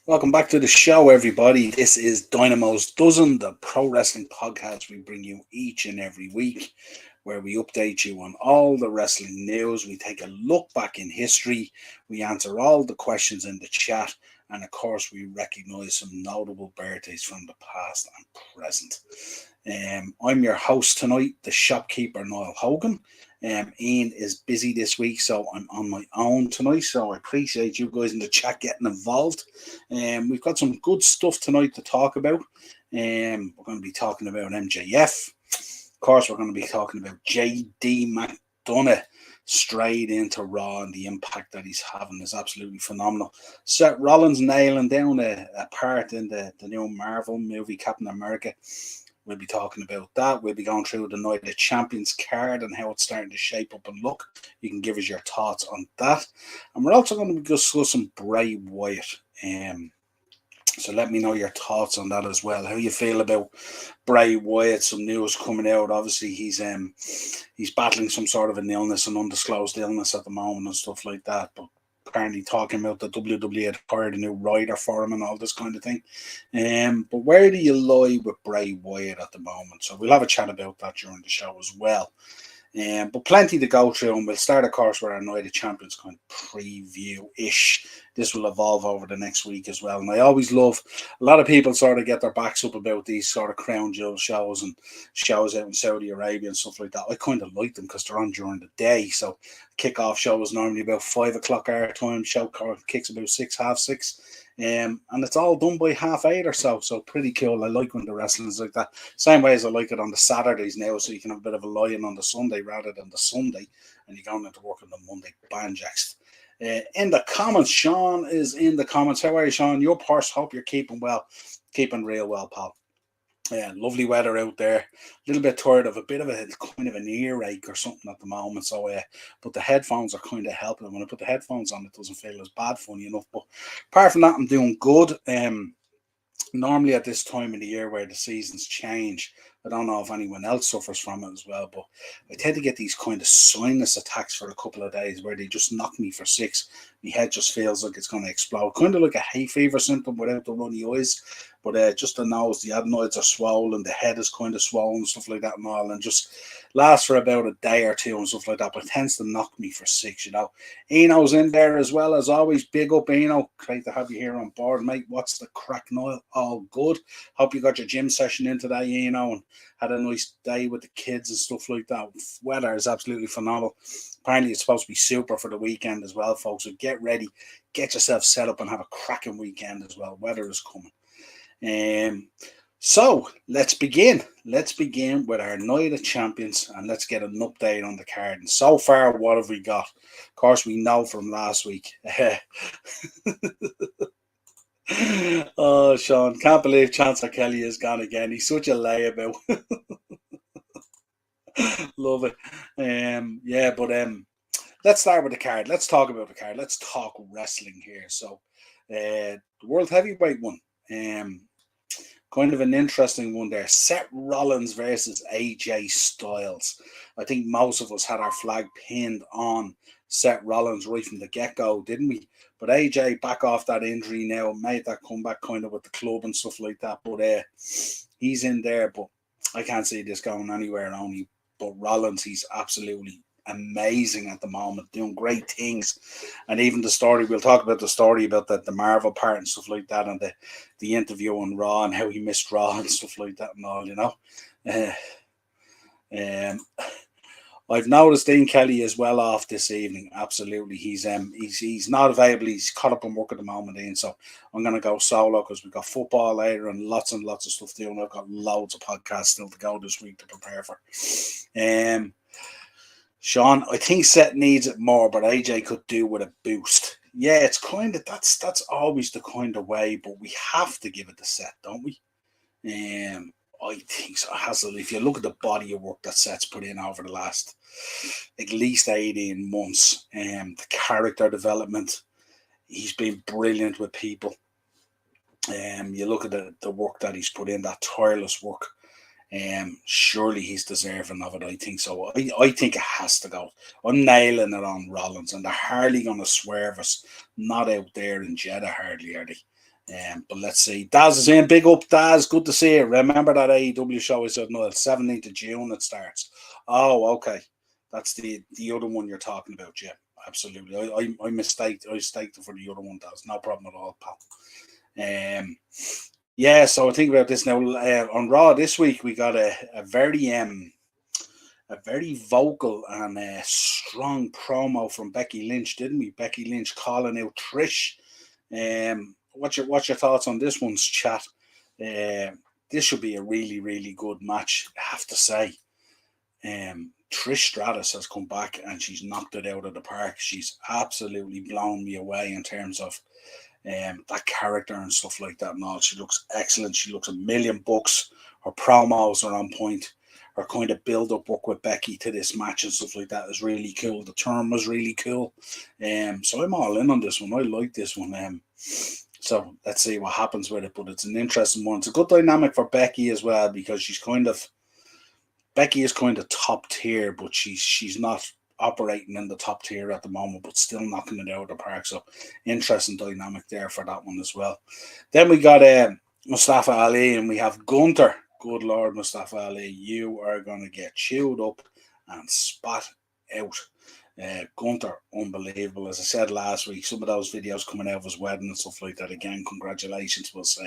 Welcome back to the show, everybody. This is Dynamo's Dozen, the pro wrestling podcast we bring you each and every week, where we update you on all the wrestling news. We take a look back in history, we answer all the questions in the chat, and of course, we recognize some notable birthdays from the past and present. I'm your host tonight, the shopkeeper Niall Hogan. Ian is busy this week, so I'm on my own tonight. So I appreciate you guys in the chat getting involved. We've got some good stuff tonight to talk about. We're going to be talking about MJF. Of course, we're going to be talking about JD McDonough straight into Raw, and the impact that he's having is absolutely phenomenal. Seth Rollins nailing down a part in the new Marvel movie, Captain America. We'll be talking about that. We'll be going through the Night of Champions card and how it's starting to shape up and look. You can give us your thoughts on that. And we're also going to be discussing Bray Wyatt. So let me know your thoughts on that as well. How you feel about Bray Wyatt? Some news coming out. Obviously, he's battling some sort of an illness, an undisclosed illness at the moment and stuff like that. But apparently talking about the WWE had hired a new writer for him and all this kind of thing. But where do you lie with Bray Wyatt at the moment? So we'll have a chat about that during the show as well. But plenty to go through, and we'll start, of course, with our Night of Champions kind of preview-ish. This will evolve over the next week as well. And I always love, a lot of people sort of get their backs up about these sort of crown jewel shows and shows out in Saudi Arabia and stuff like that. I kind of like them because they're on during the day. So kick-off show is normally about 5 o'clock our time. Show kicks about 6, half 6. And it's all done by half 8 or so. So pretty cool. I like when the wrestling's like that. Same way as I like it on the Saturdays now, so you can have a bit of a lie-in on the Sunday rather than the Sunday, and you're going into work on the Monday banjacks. In the comments, Sean is in the comments. How are you, Sean? Your purse. Hope you're keeping well, keeping real well, pal. Yeah, lovely weather out there. A little bit tired of a bit of a kind of an earache or something at the moment. So, but the headphones are kind of helping. When I put the headphones on, it doesn't feel as bad, funny enough. But apart from that, I'm doing good. Normally at this time of the year where the seasons change, I don't know if anyone else suffers from it as well, but I tend to get these kind of sinus attacks for a couple of days where they just knock me for six. My head just feels like it's going to explode, kind of like a hay fever symptom without the runny eyes. But just the nose, the adenoids are swollen, the head is kind of swollen, stuff like that, and all, and just lasts for about a day or two and stuff like that. But it tends to knock me for six, you know. Eno's in there as well as always. Big up, Eno. Great to have you here on board, mate. What's the crack, Niall? All good. Hope you got your gym session in today, Eno, and had a nice day with the kids and stuff like that. Weather is absolutely phenomenal. Apparently, it's supposed to be super for the weekend as well, folks. So get ready, get yourself set up, and have a cracking weekend as well. Weather is coming. So let's begin. Let's begin with our Night of Champions and let's get an update on the card. And so far, what have we got? Of course, we know from last week. Oh, Sean, can't believe Chancellor Kelly is gone again. He's such a layabout. Love it. Yeah, but let's start with the card. Let's talk about the card. Let's talk wrestling here. So, the World Heavyweight one. Kind of an interesting one there. Seth Rollins versus AJ Styles. I think most of us had our flag pinned on Seth Rollins right from the get-go, didn't we? But AJ back off that injury now, made that comeback kind of with the club and stuff like that. But he's in there, but I can't see this going anywhere only. But Rollins, he's absolutely amazing at the moment, doing great things. And even the story, we'll talk about the story about the Marvel part and stuff like that, and the interview on Raw and how he missed Raw and stuff like that and all, you know. Um, I've noticed Dean Kelly is well off this evening. Absolutely, he's not available. He's caught up in work at the moment, Ian. So I'm going to go solo because we've got football later and lots of stuff to do. And I've got loads of podcasts still to go this week to prepare for. Sean, I think Seth needs it more, but AJ could do with a boost. Yeah, it's kind of that's always the kind of way, but we have to give it to Seth, don't we? I think so. Hassel. If you look at the body of work that Seth's put in over the last at least 18 months, the character development, he's been brilliant with people. You look at the work that he's put in, that tireless work. Surely he's deserving of it. I think so. I think it has to go. I'm nailing it on Rollins, and they're hardly going to swerve us. Not out there in Jeddah, hardly are they? But let's see. Daz is in. Big up, Daz. Good to see you. Remember that AEW show I said, no, 17th of June it starts. Oh, okay. That's the other one you're talking about, yeah. Absolutely. I mistaked. I staked it for the other one, Daz. No problem at all, pal. Yeah, so think about this now. On Raw this week, we got a very vocal and strong promo from Becky Lynch, didn't we? Becky Lynch calling out Trish. What's your thoughts on this one's chat? This should be a really, really good match, I have to say. Trish Stratus has come back and she's knocked it out of the park. She's absolutely blown me away in terms of that character and stuff like that and all. She looks excellent. She looks $1,000,000. Her promos are on point. Her kind of build up work with Becky to this match and stuff like that is really cool. The term was really cool. So I'm all in on this one. I like this one. So let's see what happens with it. But it's an interesting one. It's a good dynamic for Becky as well because Becky is kind of top tier, but she's not operating in the top tier at the moment, but still knocking it out of the park. So interesting dynamic there for that one as well. Then we got Mustafa Ali and we have Gunther. Good Lord, Mustafa Ali, you are going to get chewed up and spat out. Gunther, unbelievable. As I said last week, some of those videos coming out of his wedding and stuff like that, again, congratulations. Was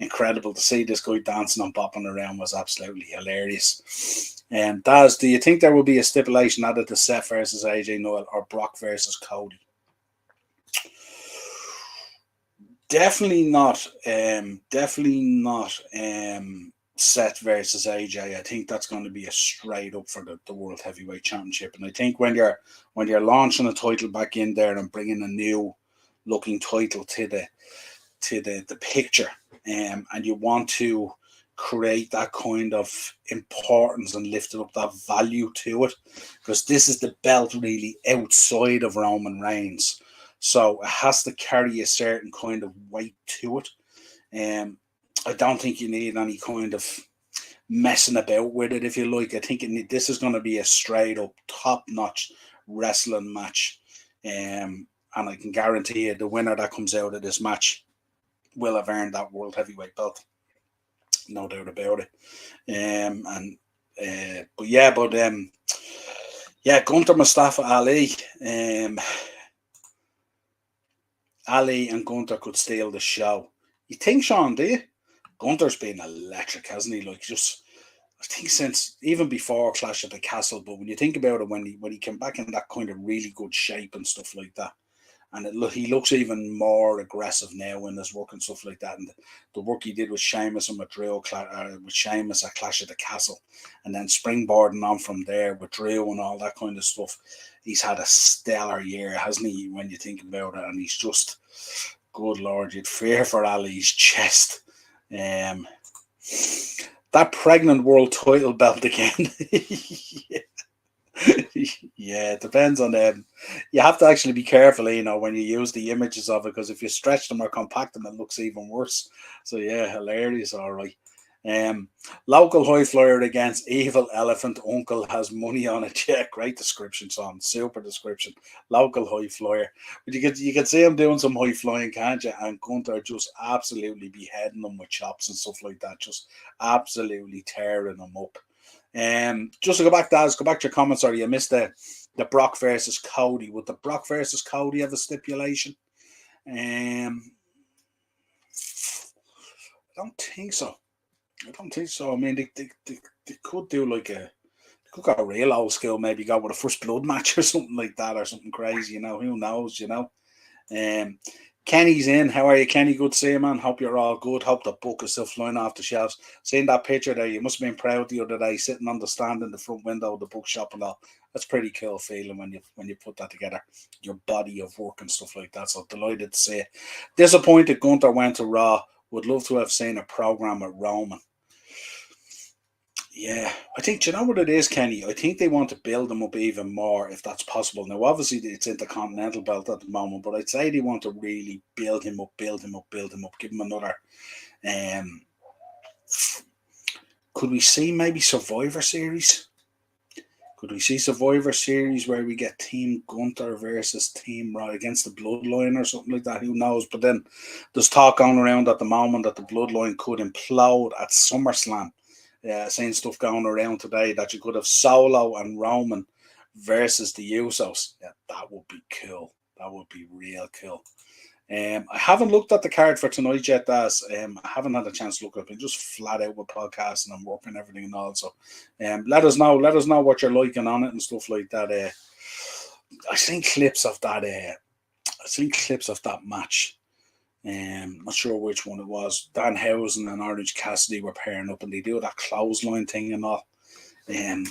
incredible to see this guy dancing and bopping around. Was absolutely hilarious. Daz, do you think there will be a stipulation added to Seth versus AJ Noel or Brock versus Cody? Definitely not. Seth versus AJ. I think that's going to be a straight up for the World Heavyweight Championship. And I think when you're launching a title back in there and bringing a new looking title to the picture, and you want to create that kind of importance and lift up that value to it, because this is the belt really outside of Roman Reigns. So it has to carry a certain kind of weight to it. I don't think you need any kind of messing about with it, if you like. I think this is going to be a straight up top notch wrestling match. And I can guarantee you the winner that comes out of this match will have earned that World Heavyweight belt. No doubt about it. Gunther, Mustafa Ali. Ali and Gunther could steal the show. You think, Sean, do you? Gunther's been electric, hasn't he? I think since even before Clash at the Castle, but when you think about it, when he came back in that kind of really good shape and stuff like that, and he looks even more aggressive now in his work and stuff like that, and the work he did with Sheamus and with Drew, with Sheamus at Clash at the Castle, and then springboarding on from there with Drew and all that kind of stuff, he's had a stellar year, hasn't he? When you think about it, and he's just, good Lord, you'd fear for Ali's chest. That pregnant world title belt again. Yeah, it depends on them. You have to actually be careful, when you use the images of it, because if you stretch them or compact them, it looks even worse. So yeah, hilarious. All right. Local high flyer against evil elephant uncle has money on it. Yeah, great description, son. Super description. Local high flyer. But you can see him doing some high flying, can't you? And Gunther just absolutely beheading them with chops and stuff like that. Just absolutely tearing them up. Just to go back to your comments. Sorry, you missed the Brock versus Cody. Would the Brock versus Cody have a stipulation? I don't think so. I mean, they could do they could go real old school, maybe go with a first blood match or something like that, or something crazy, who knows, Kenny's in. How are you, Kenny? Good to see you, man. Hope you're all good. Hope the book is still flying off the shelves. Seeing that picture there, you must have been proud the other day, sitting on the stand in the front window of the bookshop and all. That's pretty cool feeling when you put that together, your body of work and stuff like that. So delighted to see it. Disappointed Gunther went to Raw. Would love to have seen a program with Roman. Yeah, I think, do you know what it is, Kenny? I think they want to build them up even more, if that's possible. Now, obviously, it's Intercontinental belt at the moment, but I'd say they want to really build him up, give him another. Could we see maybe Survivor Series? Could we see Survivor Series where we get Team Gunther versus Team Raw against the Bloodline or something like that? Who knows? But then there's talk going around at the moment that the Bloodline could implode at SummerSlam. Seeing stuff going around today that you could have Solo and Roman versus the Usos. Yeah, that would be cool. That would be real cool. I haven't looked at the card for tonight yet, Daz. I haven't had a chance to look up. I'm just flat out with podcasting and working and everything and all. So, let us know. Let us know what you're liking on it and stuff like that. I've seen clips of that. I've seen clips of that match. Not sure which one it was. Danhausen and Orange Cassidy were pairing up, and they do that clothesline thing and all. That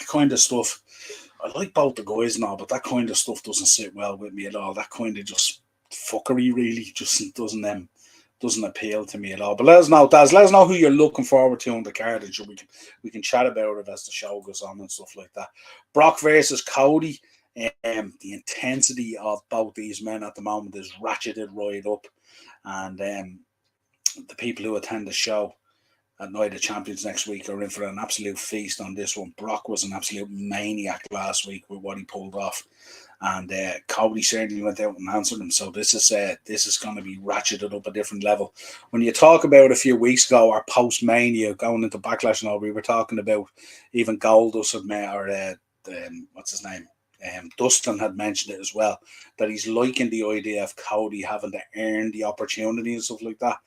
kind of stuff. I like both the guys and all, but that kind of stuff doesn't sit well with me at all. That kind of just fuckery really just doesn't appeal to me at all. But let us know, Daz. Let us know who you're looking forward to on the card, and we can chat about it as the show goes on and stuff like that. Brock versus Cody. The intensity of both these men at the moment is ratcheted right up, and the people who attend the show at Night of Champions next week are in for an absolute feast on this one. Brock was an absolute maniac last week with what he pulled off, and Cody certainly went out and answered him. So this is going to be ratcheted up a different level. When you talk about a few weeks ago or post Mania going into Backlash and all, we were talking about even Goldust had met, or what's his name? Dustin had mentioned it as well, that he's liking the idea of Cody having to earn the opportunity and stuff like that.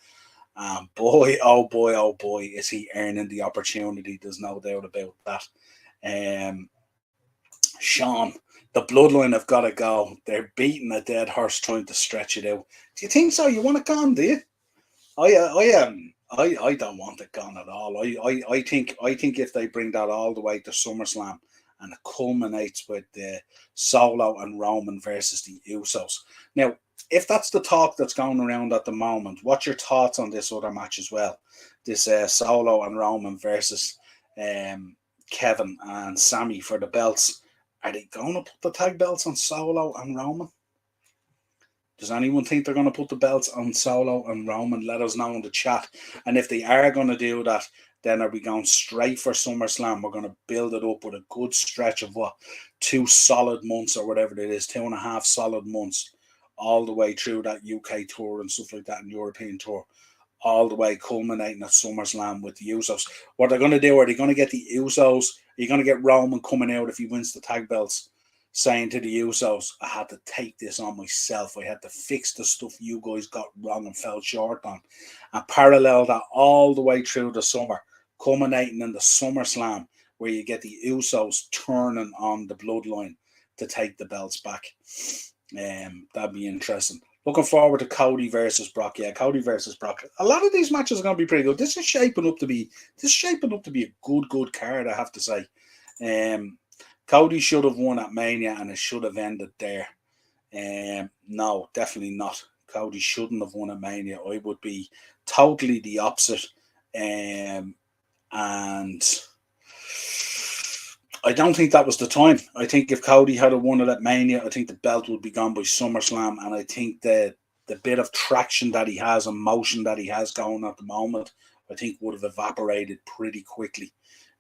Boy, oh boy, is he earning the opportunity. There's no doubt about that. Sean, the Bloodline have got to go. They're beating a dead horse trying to stretch it out. Do you think so? You want it gone, do you? I don't want it gone at all. I think if they bring that all the way to SummerSlam and it culminates with Solo and Roman versus the Usos. Now, if that's the talk that's going around at the moment, what's your thoughts on this other match as well? This Solo and Roman versus Kevin and Sammy for the belts. Are they going to put the tag belts on Solo and Roman? Does anyone think they're going to put the belts on Solo and Roman? Let us know in the chat. And if they are going to do that, then are we going straight for SummerSlam? We're going to build it up with a good stretch of 2 solid months or whatever it is, 2.5 solid months, all the way through that UK tour and stuff like that, and European tour, all the way culminating at SummerSlam with the Usos. What they're going to do, are they going to get the Usos? Are you going to get Roman coming out if he wins the tag belts, saying to the Usos, I had to take this on myself. I had to fix the stuff you guys got wrong and fell short on. And parallel that all the way through the summer, culminating in the SummerSlam, where you get the Usos turning on the Bloodline to take the belts back. That'd be interesting. Looking forward to Cody versus Brock. Yeah, Cody versus Brock. A lot of these matches are going to be pretty good. This is shaping up to be a good card, I have to say. Cody should have won at Mania and it should have ended there. No, definitely not. Cody shouldn't have won at Mania. I would be totally the opposite. And I don't think that was the time. I think if Cody had won it at Mania, I think the belt would be gone by SummerSlam. And I think the bit of traction that he has and motion that he has going at the moment, I think would have evaporated pretty quickly.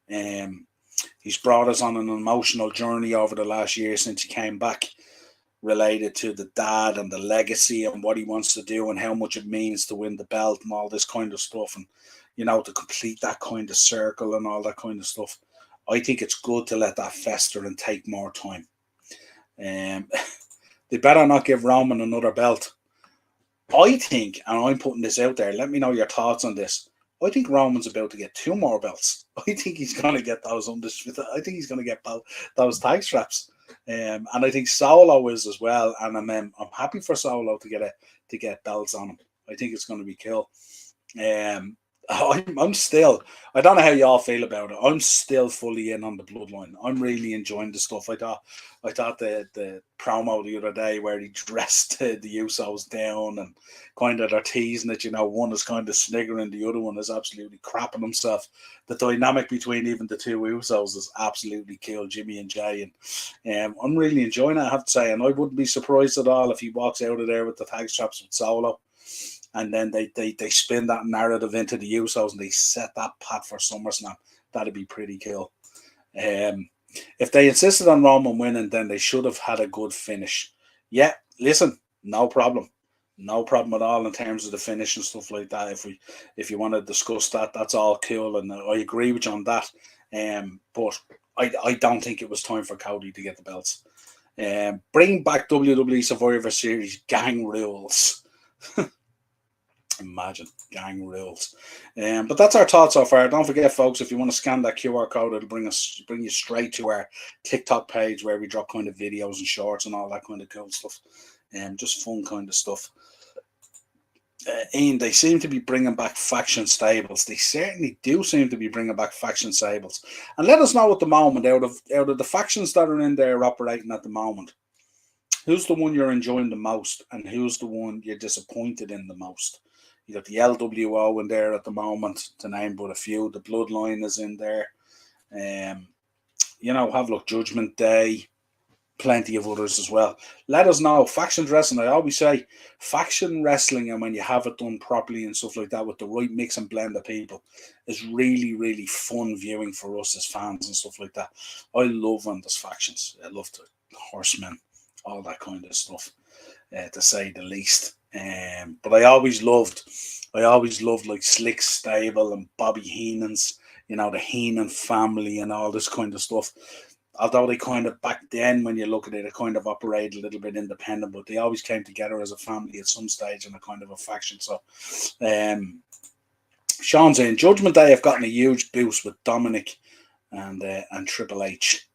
He's brought us on an emotional journey over the last year since he came back, related to the dad and the legacy and what he wants to do and how much it means to win the belt and all this kind of stuff. And, to complete that kind of circle and all that kind of stuff. I think it's good to let that fester and take more time. They better not give Roman another belt. I think, and I'm putting this out there, let me know your thoughts on this. I think Roman's about to get 2 more belts. I think he's going to get those I think he's going to get those tag straps. And I think Solo is as well. And I'm happy for Solo to get belts on him. I think it's going to be cool. I'm still, I don't know how y'all feel about it. I'm still fully in on the Bloodline. I'm really enjoying the stuff. I thought the promo the other day where he dressed the Usos down and kind of they're teasing it, one is kind of sniggering, the other one is absolutely crapping himself. The dynamic between even the 2 Usos is absolutely cool, Jimmy and Jay. And I'm really enjoying it, I have to say. And I wouldn't be surprised at all if he walks out of there with the tag straps with Solo. And then they spin that narrative into the Usos and they set that pat for SummerSlam. That'd be pretty cool. If they insisted on Roman winning, then they should have had a good finish. Yeah, listen, no problem. No problem at all in terms of the finish and stuff like that. If you want to discuss that, that's all cool, and I agree with you on that. But I don't think it was time for Cody to get the belts. Bring back WWE Survivor Series gang rules. Imagine gang rules. But that's our thoughts so far. Don't forget, folks, if you want to scan that QR code, it'll bring you straight to our TikTok page where we drop kind of videos and shorts and all that kind of cool stuff. Just fun kind of stuff. Ian, they seem to be bringing back faction stables. They certainly do seem to be bringing back faction stables. And let us know at the moment, out of the factions that are in there operating at the moment, who's the one you're enjoying the most and who's the one you're disappointed in the most? You got the LWO in there at the moment, to name but a few. The Bloodline is in there. Have a look, Judgment Day. Plenty of others as well. Let us know. Faction wrestling, I always say, faction wrestling, and when you have it done properly and stuff like that with the right mix and blend of people, is really, really fun viewing for us as fans and stuff like that. I love when there's factions. I love the Horsemen, all that kind of stuff, to say the least. But I always loved like Slick Stable and Bobby Heenan's, the Heenan family and all this kind of stuff. Although they kind of back then, when you look at it, it kind of operated a little bit independent, but they always came together as a family at some stage in a kind of a faction. So, Sean's in Judgment Day have gotten a huge boost with Dominic and Triple H.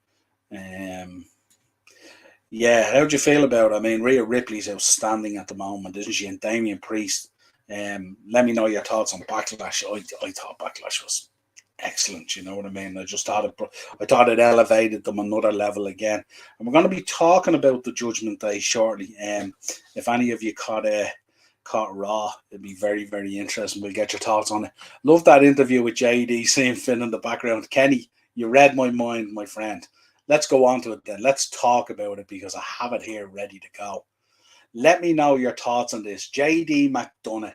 Yeah, how do you feel about it? I mean, Rhea Ripley's outstanding at the moment, isn't she? And Damian Priest. Let me know your thoughts on Backlash. I thought Backlash was excellent. You know what I mean? I thought it elevated them another level again. And we're going to be talking about the Judgment Day shortly. If any of you caught Raw, it'd be very, very interesting. We'll get your thoughts on it. Love that interview with JD, seeing Finn in the background. Kenny, you read my mind, my friend. Let's go on to it then. Let's talk about it because I have it here ready to go. Let me know your thoughts on this. JD McDonough.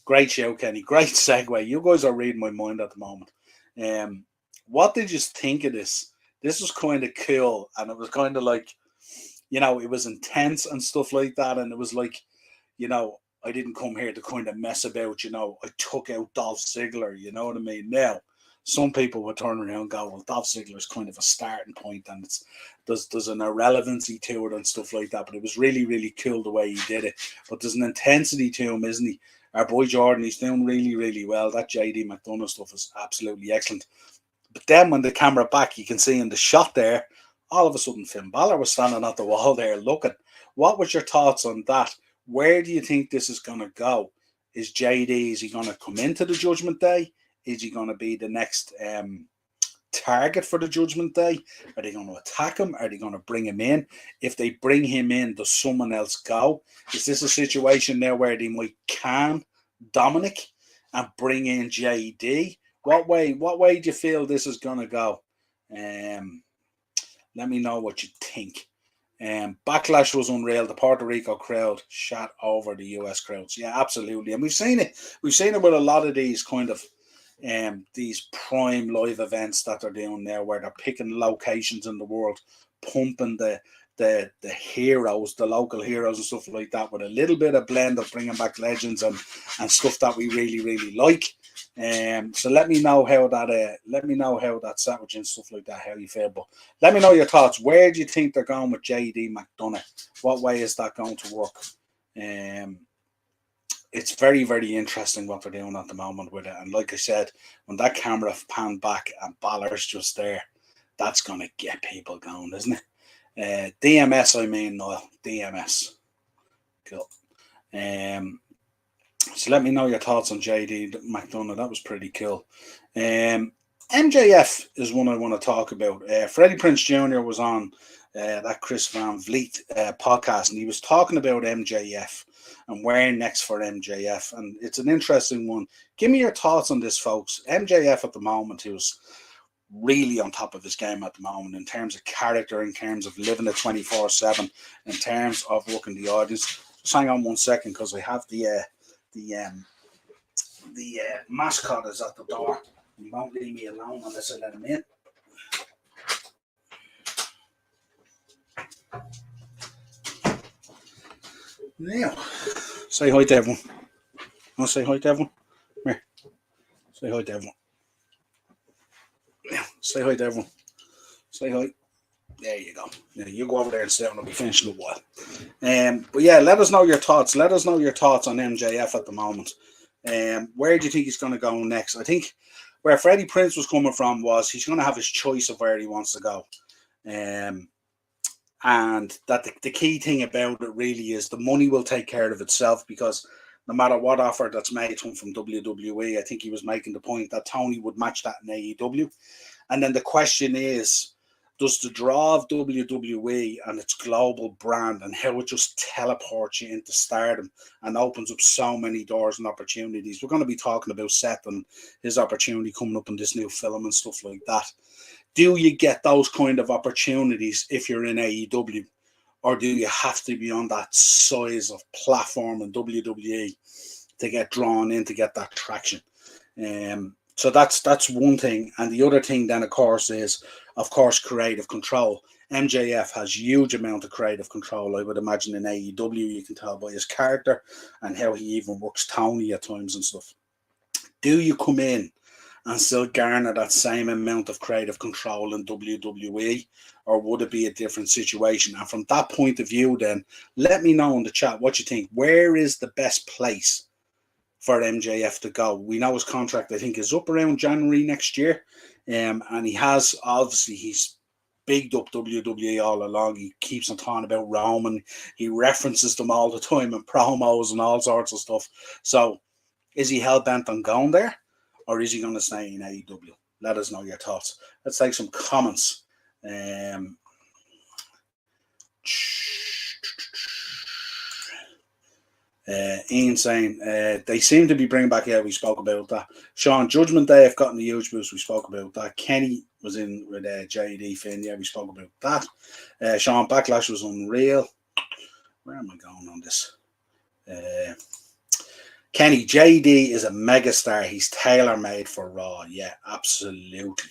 Great show, Kenny. Great segue. You guys are reading my mind at the moment. What did you think of this? This was kind of cool, and it was kind of like, it was intense and stuff like that, and it was like, I didn't come here to kind of mess about, I took out Dolph Ziggler, you know what I mean? Now, some people would turn around and go, well, Dolph Ziggler is kind of a starting point, and there's an irrelevancy to it and stuff like that, but it was really, really cool the way he did it. But there's an intensity to him, isn't he? Our boy Jordan, he's doing really, really well. That JD McDonough stuff is absolutely excellent. But then when the camera back, you can see in the shot there, all of a sudden Finn Balor was standing at the wall there looking. What was your thoughts on that? Where do you think this is going to go? Is he going to come into the Judgment Day? Is he going to be the next target for the Judgment Day? Are they going to attack him? Are they going to bring him in? If they bring him in, does someone else go? Is this a situation now where they might can Dominic and bring in JD? What way do you feel this is going to go? Let me know what you think. Backlash was unreal. The Puerto Rico crowd shot over the US crowds. Yeah, absolutely. And we've seen it. We've seen it with a lot of these kind of these prime live events that they're doing now, where they're picking locations in the world, pumping the heroes, the local heroes and stuff like that, with a little bit of blend of bringing back legends and stuff that we really, really like. So let me know how that sat with you and stuff like that, how you feel. But let me know your thoughts. Where do you think they're going with JD McDonough? What way is that going to work? It's very, very interesting what they're doing at the moment with it. And like I said, when that camera panned back and Balor's just there, that's going to get people going, isn't it? DMS, I mean, Niall. DMS. Cool. So let me know your thoughts on JD McDonough. That was pretty cool. MJF is one I want to talk about. Freddie Prinze Jr. was on that Chris Van Vliet podcast, and he was talking about MJF and where next for MJF. And it's an interesting one. Give me your thoughts on this, folks. MJF at the moment, who's really on top of his game at the moment in terms of character, in terms of living it 24/7, in terms of working the audience. Just hang on one second, because I have the mascot is at the door. He won't leave me alone unless I let him in. Now, say hi to everyone. Want to say hi to everyone? Come here. Say hi to everyone. Now, say hi to everyone. Say hi. There you go. Yeah, you go over there and sit and I'll be finishing in a while. But yeah, let us know your thoughts. Let us know your thoughts on MJF at the moment. Where do you think he's going to go next? I think where Freddie Prinze was coming from was he's going to have his choice of where he wants to go. And that the key thing about it really is the money will take care of itself, because no matter what offer that's made to him from WWE, I think he was making the point that Tony would match that in AEW. And then the question is, does the draw of WWE and its global brand and how it just teleports you into stardom and opens up so many doors and opportunities? We're going to be talking about Seth and his opportunity coming up in this new film and stuff like that. Do you get those kind of opportunities if you're in AEW? Or do you have to be on that size of platform in WWE to get drawn in, to get that traction? So that's one thing. And the other thing then, of course, is, of course, creative control. MJF has huge amount of creative control, I would imagine, in AEW. You can tell by his character and how he even works Tony at times and stuff. Do you come in and still garner that same amount of creative control in WWE, or would it be a different situation? And from that point of view, then, let me know in the chat what you think. Where is the best place for MJF to go? We know his contract, I think, is up around January next year. And he has, obviously, he's bigged up WWE all along. He keeps on talking about Roman. He references them all the time in promos and all sorts of stuff. So is he hell-bent on going there, or is he going to stay in AEW? Let us know your thoughts. Let's take some comments. Ian saying they seem to be bringing back. Yeah, we spoke about that. Sean, Judgment Day have gotten a huge boost. We spoke about that. Kenny was in with JD Finn. Yeah, we spoke about that. Sean, Backlash was unreal. Where am I going on this? Kenny, JD is a megastar. He's tailor-made for Raw. Yeah, absolutely.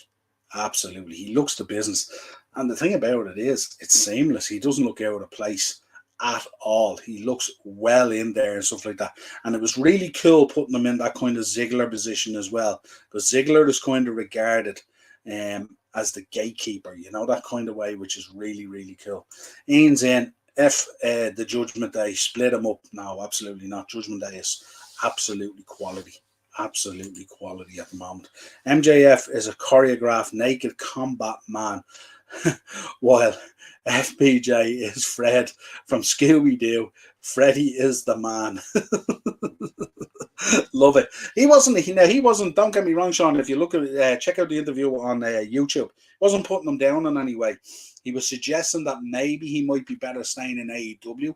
Absolutely. He looks the business. And the thing about it is, it's seamless. He doesn't look out of place at all. He looks well in there and stuff like that. And it was really cool putting him in that kind of Ziggler position as well, because Ziggler is kind of regarded as the gatekeeper, you know, that kind of way, which is really, really cool. Ian's in. The Judgment Day, split him up. No, absolutely not. Judgment Day is absolutely quality. Absolutely quality at the moment. MJF is a choreographed naked combat man, while FPJ is Fred from Scooby-Doo. Freddy is the man. Love it. He wasn't. Don't get me wrong, Sean. If you look at check out the interview on YouTube, wasn't putting him down in any way. He was suggesting that maybe he might be better staying in AEW,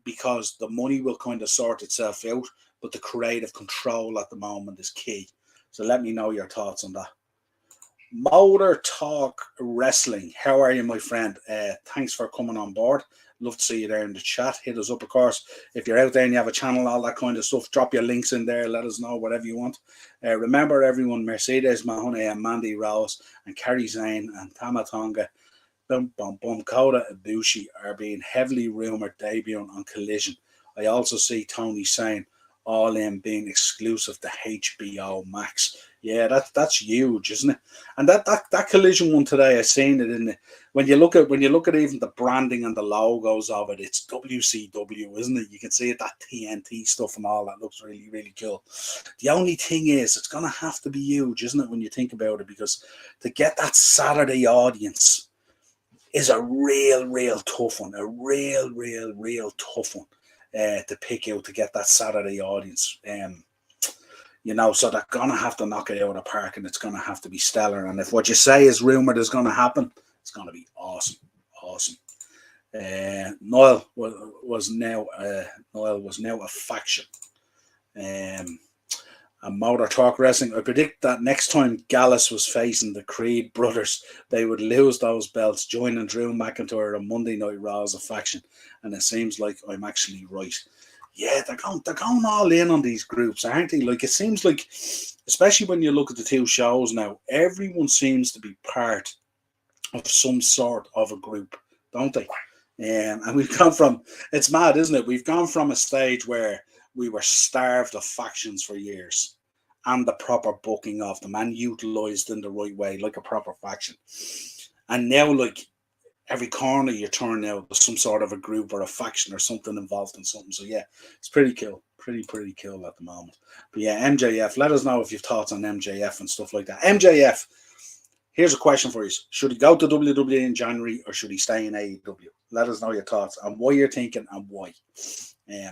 because the money will kind of sort itself out, but the creative control at the moment is key. So let me know your thoughts on that. Motor Talk Wrestling. How are you, my friend? Thanks for coming on board. Love to see you there in the chat. Hit us up, of course. If you're out there and you have a channel, all that kind of stuff, drop your links in there. Let us know, whatever you want. Remember, everyone, Mercedes Mahoney and Mandy Rose and Kerry Zane and Tamatonga, Kota Ibushi are being heavily rumored debuting on Collision. I also see Tony saying All In being exclusive to HBO Max. Yeah, that's huge, isn't it? And that Collision one today, I seen it in the, when you look at even the branding and the logos of it, it's WCW, isn't it? You can see it, that TNT stuff and all that looks really, really cool. The only thing is, it's gonna have to be huge, isn't it, when you think about it, because to get that Saturday audience is a real tough one, a real tough one to pick out, to get that Saturday audience. You know, so they're going to have to knock it out of the park, and it's going to have to be stellar. And if what you say is rumored is going to happen, it's going to be awesome. Niall was now a faction. And Motor Talk Wrestling, I predict that next time Gallus was facing the Creed brothers, they would lose those belts, joining Drew McIntyre on Monday Night Raw as a faction. And it seems like I'm actually right. Yeah, they're going all in on these groups, aren't they? Like, it seems like, especially when you look at the two shows now, everyone seems to be part of some sort of a group don't they? And we've gone from, it's mad, isn't it? We've gone from a stage where we were starved of factions for years and the proper booking of them and utilized in the right way, like a proper faction. And now, like, every corner you turn now, there's some sort of a group or a faction or something involved in something. So yeah, it's pretty cool. Pretty cool at the moment. But yeah, MJF, let us know if you've thoughts on MJF and stuff like that. MJF, here's a question for you. Should he go to WWE in January or should he stay in AEW? Let us know your thoughts and what you're thinking and why.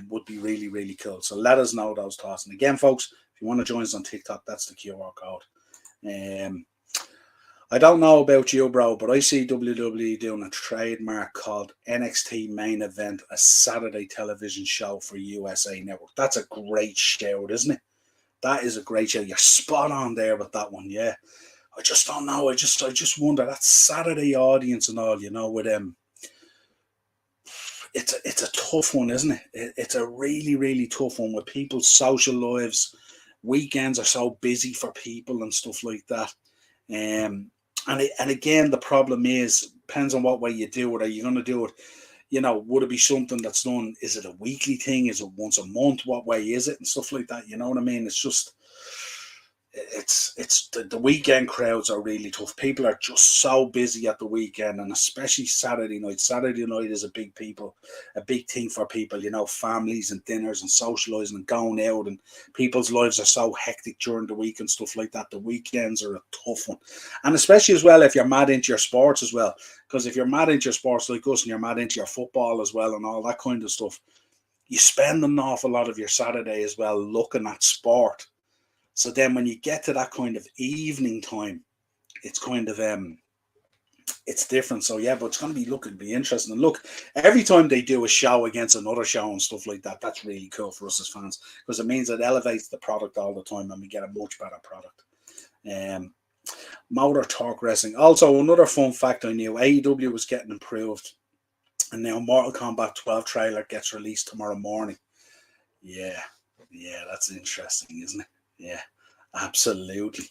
Would be really cool. So let us know those thoughts. And again, folks, if you want to join us on TikTok, that's the QR code. I don't know about you, bro, but I see WWE doing a trademark called NXT Main Event, a Saturday television show for USA Network. That's a great shout, isn't it? That is a great show. You're spot on there with that one, yeah. I just don't know. I just wonder, that Saturday audience and all, with it's a tough one, isn't it? It's a really tough one with people's social lives. Weekends are so busy for people and stuff like that. And again, the problem is, depends on what way you do it. Are you going to do it, would it be something that's done? Is it a weekly thing? Is it once a month? What way is it? And stuff like that. You know what I mean? It's just, it's the weekend crowds are really tough. People are just so busy at the weekend, and especially Saturday night. Saturday night is a big thing for people, families and dinners and socializing and going out, and people's lives are so hectic during the week and stuff like that. The weekends are a tough one. And especially as well if you're mad into your sports as well, because if you're mad into your sports like us and you're mad into your football as well and all that kind of stuff, you spend an awful lot of your Saturday as well looking at sport. So then when you get to that kind of evening time, it's kind of, it's different. So yeah, but it's going to be interesting. And look, every time they do a show against another show and stuff like that, that's really cool for us as fans, because it means it elevates the product all the time and we get a much better product. Motor Talk Wrestling. Also, another fun fact I knew, AEW was getting improved. And now Mortal Kombat 12 trailer gets released tomorrow morning. Yeah, that's interesting, isn't it? Yeah, absolutely.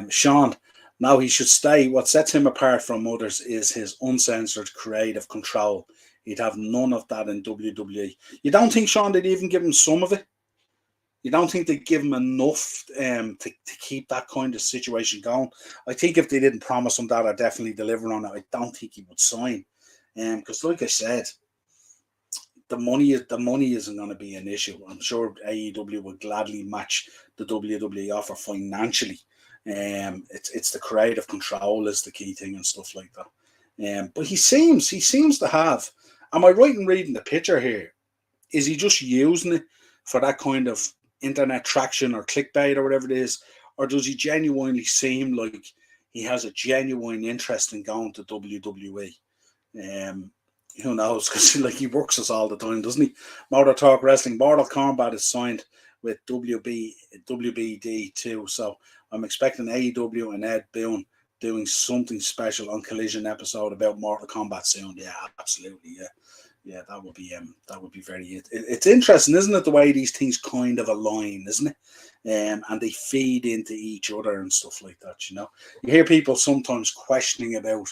Sean, now he should stay. What sets him apart from others is his uncensored creative control. He'd have none of that in WWE. You don't think, Sean, they'd even give him some of it? You don't think they'd give him enough to keep that kind of situation going? I think if they didn't promise him that or definitely deliver on it, I don't think he would sign. Because like I said, the money isn't going to be an issue. I'm sure AEW would gladly match the WWE offer financially. It's the creative control is the key thing and stuff like that. But he seems to have. Am I right in reading the picture here? Is he just using it for that kind of internet traction or clickbait or whatever it is, or does he genuinely seem like he has a genuine interest in going to WWE? Who knows? Because he works us all the time, doesn't he? Motor Talk Wrestling. Mortal Kombat is signed with WBD too, so I'm expecting AEW and Ed Boon doing something special on Collision episode about Mortal Kombat soon. Yeah, absolutely. Yeah, that would be very. It's interesting, isn't it? The way these things kind of align, isn't it? And they feed into each other and stuff like that. You hear people sometimes questioning about,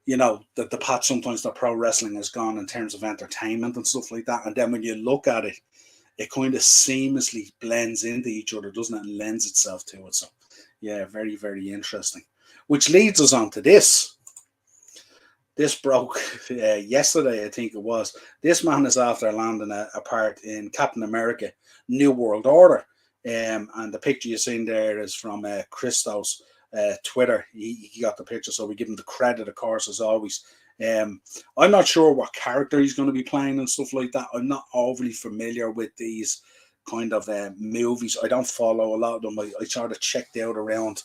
that the path sometimes that pro wrestling has gone in terms of entertainment and stuff like that. And then when you look at it, it kind of seamlessly blends into each other, doesn't it? And lends itself to it. So, yeah, very, very interesting. Which leads us on to this. This broke yesterday, I think it was. This man is after landing a part in Captain America, New World Order. And the picture you're seeing there is from Christos. Twitter, he got the picture, so we give him the credit, of course, as always. I'm not sure what character he's going to be playing and stuff like that. I'm not overly familiar with these kind of movies. I don't follow a lot of them. I sort of checked out around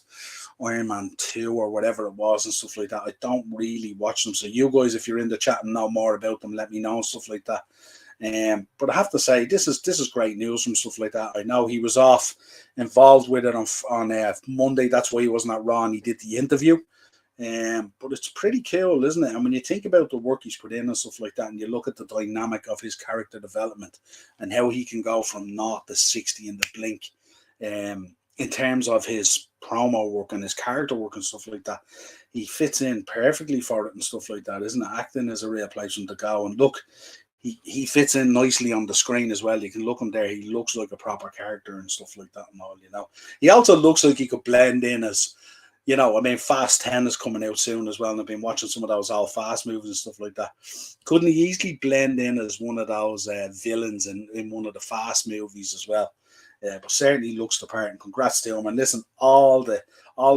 Iron Man 2 or whatever it was and stuff like that. I don't really watch them. So you guys, if you're in the chat and know more about them, let me know and stuff like that. But I have to say, this is great news from stuff like that. I know he was involved with it on Monday. That's why he wasn't at Raw and he did the interview. But it's pretty cool, isn't it? And when you think about the work he's put in and stuff like that, and you look at the dynamic of his character development and how he can go from 0 to 60 in the blink, in terms of his promo work and his character work and stuff like that. He fits in perfectly for it and stuff like that, isn't it? Acting is a real place for him to go. And look, he fits in nicely on the screen as well. You can look him there. He looks like a proper character and stuff like that and all, you know. He also looks like he could blend in as, you know, I mean, Fast 10 is coming out soon as well. And I've been watching some of those all fast movies and stuff like that. Couldn't he easily blend in as one of those villains in one of the fast movies as well? But certainly looks the part, and congrats to him. And listen, all the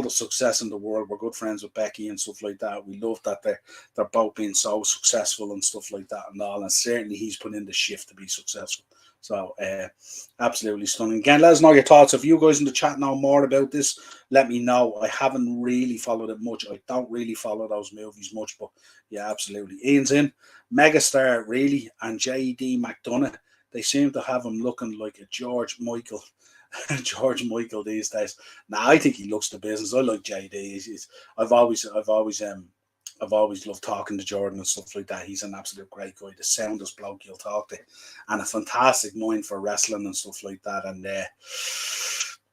success in the world. We're good friends with Becky and stuff like that. We love that they're both being so successful and stuff like that and all. And certainly he's put in the shift to be successful. So absolutely stunning. Again, let us know your thoughts. If you guys in the chat know more about this, let me know. I haven't really followed it much. I don't really follow those movies much, but yeah, absolutely. Ian's in. Megastar, really, and J.D. McDonough. They seem to have him looking like a George Michael these days. Now I think he looks the business. I like JD. I've always loved talking to Jordan and stuff like that. He's an absolute great guy, the soundest bloke you'll talk to, and a fantastic mind for wrestling and stuff like that. And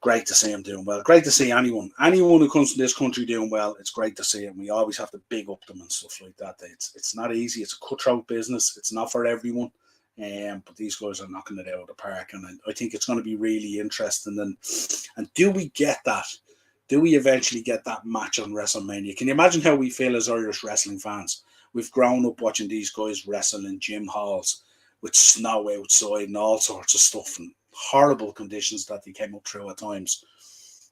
great to see him doing well. Great to see anyone who comes to this country doing well. It's great to see him. We always have to big up them and stuff like that. It's not easy. It's a cutthroat business. It's not for everyone. But these guys are knocking it out of the park, and I think it's going to be really interesting. And do we get that? Do we eventually get that match on WrestleMania? Can you imagine how we feel as Irish wrestling fans? We've grown up watching these guys wrestle in gym halls with snow outside and all sorts of stuff and horrible conditions that they came up through at times.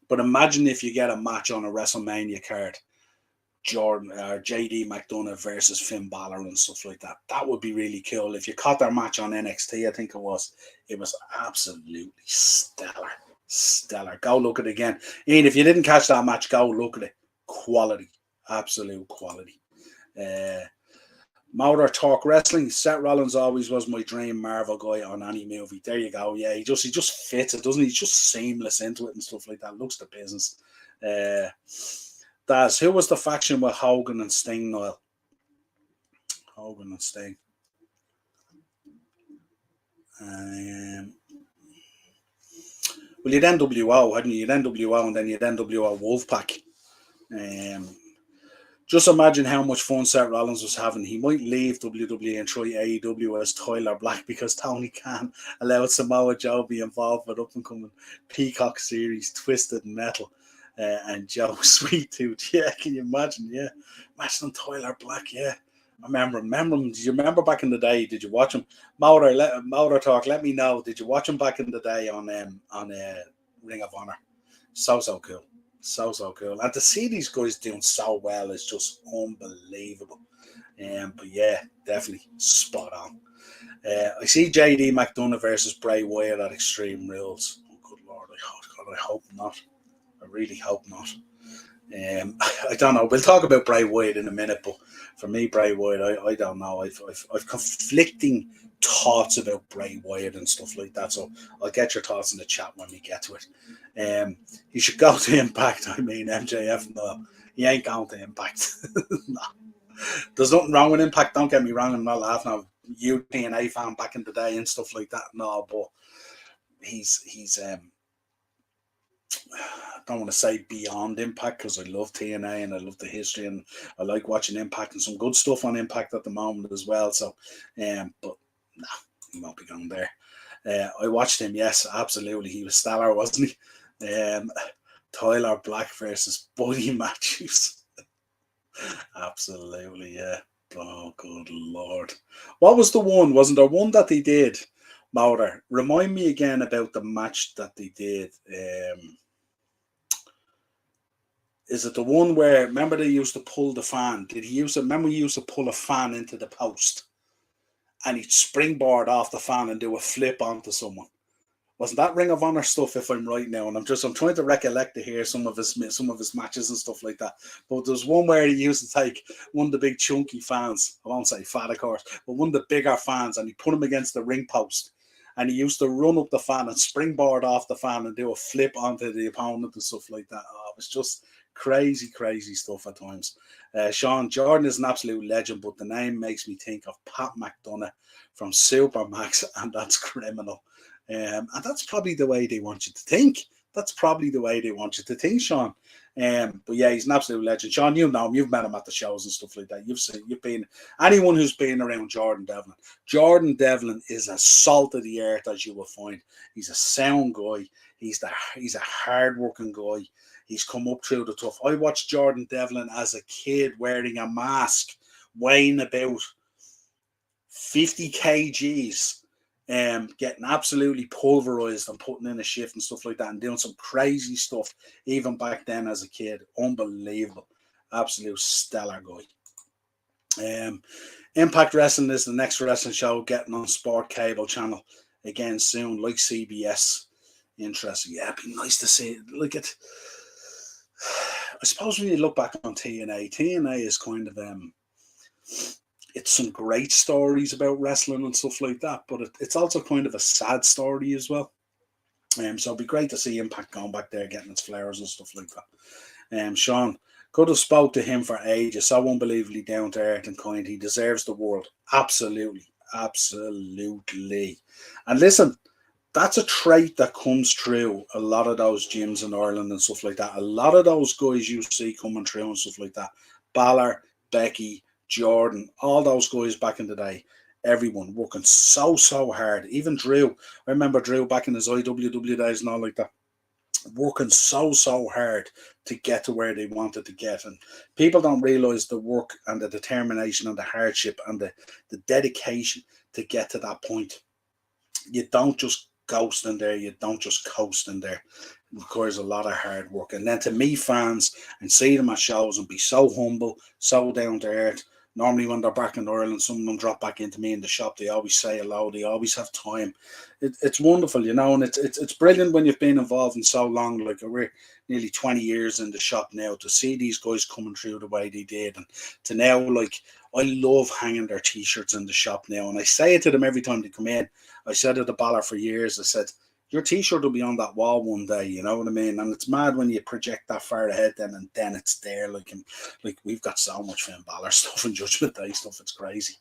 But imagine if you get a match on a WrestleMania card. Jordan or JD McDonough versus Finn Balor and stuff like that. That would be really cool. If you caught their match on NXT, I think it was absolutely stellar. Stellar. Go look at it again. Ian, if you didn't catch that match, go look at it. Quality. Absolute quality. Mauder Talk Wrestling. Seth Rollins always was my dream Marvel guy on any movie. There you go. Yeah, he just fits it, doesn't he? He's just seamless into it and stuff like that. Looks the business. Daz, who was the faction with Hogan and Sting, Niall? Hogan and Sting. Well, you'd NWO, hadn't you? You'd NWO and then you'd NWO Wolfpack. Just imagine how much fun Seth Rollins was having. He might leave WWE and try AEW as Tyler Black because Tony Khan allowed Samoa Joe to be involved with up-and-coming Peacock series, Twisted Metal. And Joe Sweet Tooth, yeah, can you imagine? Yeah, imagine Tyler Black, yeah. I remember him. Do you remember back in the day? Did you watch him? Mauder Talk, let me know. Did you watch him back in the day on Ring of Honor? So cool. So cool. And to see these guys doing so well is just unbelievable. But yeah, definitely spot on. I see JD McDonough versus Bray Wyatt at Extreme Rules. Oh, good Lord, I hope not. I really hope not. I don't know. We'll talk about Bray Wyatt in a minute, but for me, Bray Wyatt, I don't know. I've conflicting thoughts about Bray Wyatt and stuff like that. So I'll get your thoughts in the chat when we get to it. He should go to Impact. I mean, MJF, no, he ain't going to Impact. No. There's nothing wrong with Impact. Don't get me wrong. I'm not laughing at you, TNA fan back in the day and stuff like that. No, but he's I don't want to say beyond Impact because I love TNA and I love the history and I like watching Impact and some good stuff on Impact at the moment as well. So, but no, he won't be going there. I watched him. Yes, absolutely. He was stellar, wasn't he? Tyler Black versus Buddy Matthews. Absolutely, yeah. Oh, good Lord. What was the one? Wasn't there one that they did? Mauder, remind me again about the match that they did. Is it the one where, remember they used to pull the fan? Remember he used to pull a fan into the post and he'd springboard off the fan and do a flip onto someone? Wasn't that Ring of Honor stuff, if I'm right now? And I'm trying to recollect to hear some of his matches and stuff like that. But there's one where he used to take one of the big chunky fans, I won't say fat of course, but one of the bigger fans, and he put him against the ring post. And he used to run up the fan and springboard off the fan and do a flip onto the opponent and stuff like that. Oh, it was just crazy stuff at times. Sean, Jordan is an absolute legend, but the name makes me think of Pat McDonough from Supermax, and that's criminal. And that's probably the way they want you to think. that's probably the way they want you to think, Sean. But yeah, he's an absolute legend. Sean, you know him, you've met him at the shows and stuff like that. You've been anyone who's been around Jordan Devlin. Jordan Devlin is as salt of the earth as you will find. He's a sound guy. He's a hard-working guy. He's come up through the tough. I watched Jordan Devlin as a kid wearing a mask, weighing about 50 kgs, getting absolutely pulverized and putting in a shift and stuff like that, and doing some crazy stuff even back then as a kid. Unbelievable. Absolute stellar guy. Impact Wrestling is the next wrestling show getting on Sport Cable Channel again soon, like CBS. Interesting. Yeah, it'd be nice to see it. Look at, I suppose when you look back on TNA is kind of it's some great stories about wrestling and stuff like that, but it's also kind of a sad story as well. So it'd be great to see Impact going back there, getting its flowers and stuff like that. Sean, could have spoke to him for ages. So unbelievably down to earth and kind. He deserves the world. Absolutely. Absolutely. And listen, that's a trait that comes through a lot of those gyms in Ireland and stuff like that. A lot of those guys you see coming through and stuff like that. Balor, Becky, Jordan, all those guys back in the day, everyone working so hard. Even Drew. I remember Drew back in his IWW days and all like that, working so hard to get to where they wanted to get. And people don't realize the work and the determination and the hardship and the dedication to get to that point. You don't just ghost in there, you don't just coast in there. It requires a lot of hard work. And then to meet fans and see them at shows and be so humble, so down to earth. Normally when they're back in Ireland, some of them drop back into me in the shop. They always say hello. They always have time. It's wonderful, you know, and it's brilliant when you've been involved in so long. Like we're nearly 20 years in the shop now, to see these guys coming through the way they did, and to now, like, I love hanging their t-shirts in the shop now, and I say it to them every time they come in. I said it to Balor for years. I said, your t-shirt will be on that wall one day, you know what I mean? And it's mad when you project that far ahead then, and then it's there. Like we've got so much Finn Balor stuff and Judgment Day stuff, it's crazy.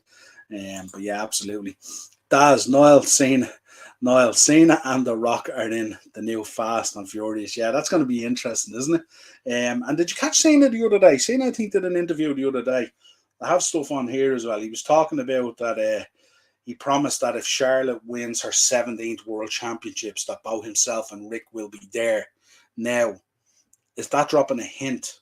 But yeah, absolutely. Niall Cena and The Rock are in the new Fast and Furious. Yeah, that's going to be interesting, isn't it? And did you catch Cena the other day? Cena, I think, did an interview the other day. I have stuff on here as well. He was talking about that he promised that if Charlotte wins her 17th World Championships, that both himself and Rick will be there. Now, is that dropping a hint?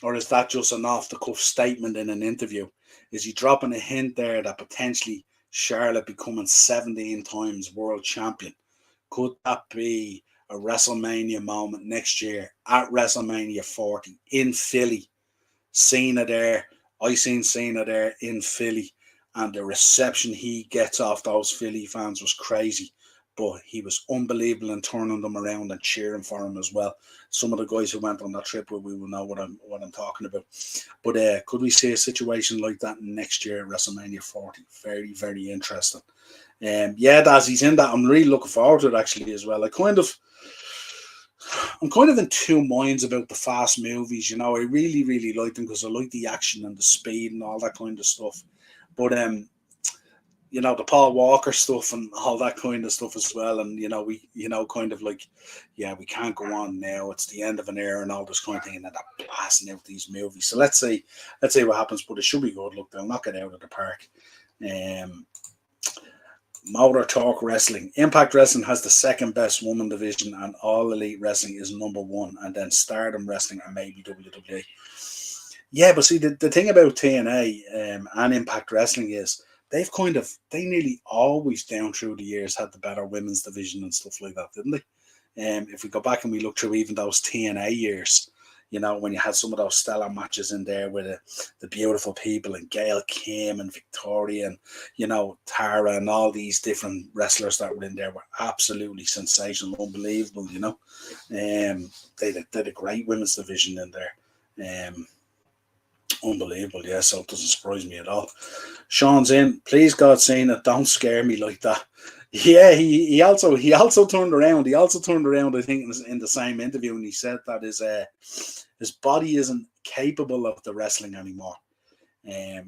Or is that just an off-the-cuff statement in an interview? Is he dropping a hint there that potentially Charlotte becoming 17 times world champion? Could that be a WrestleMania moment next year at WrestleMania 40 in Philly? Cena there. I seen Cena there in Philly, and the reception he gets off those Philly fans was crazy. But he was unbelievable in turning them around and cheering for him as well. Some of the guys who went on that trip, we will know what I'm talking about. But could we see a situation like that next year at WrestleMania 40? Very, very interesting. Yeah, Daz, he's in that. I'm really looking forward to it actually as well. I'm kind of in two minds about the Fast movies. You know, I really, really like them because I like the action and the speed and all that kind of stuff. But you know, the Paul Walker stuff and all that kind of stuff as well. And, you know, we kind of like, yeah, we can't go on now. It's the end of an era and all this kind of thing. And they're blasting out these movies. So let's see what happens. But it should be good. Look, they'll knock it out of the park. Motor Talk Wrestling. Impact Wrestling has the second best woman division, and All Elite Wrestling is number one. And then Stardom Wrestling and maybe WWE. Yeah, but see, the thing about TNA and Impact Wrestling is they nearly always down through the years had the better women's division and stuff like that, didn't they? If we go back and we look through even those TNA years, you know, when you had some of those stellar matches in there with the beautiful people and Gail Kim and Victoria and, you know, Tara and all these different wrestlers that were in there were absolutely sensational, unbelievable, you know. They did a great women's division in there. Unbelievable, yeah, so it doesn't surprise me at all. Sean's in. Please God, Cena, don't scare me like that. Yeah, he also turned around. He also turned around, I think, in the same interview, and he said that his body isn't capable of the wrestling anymore.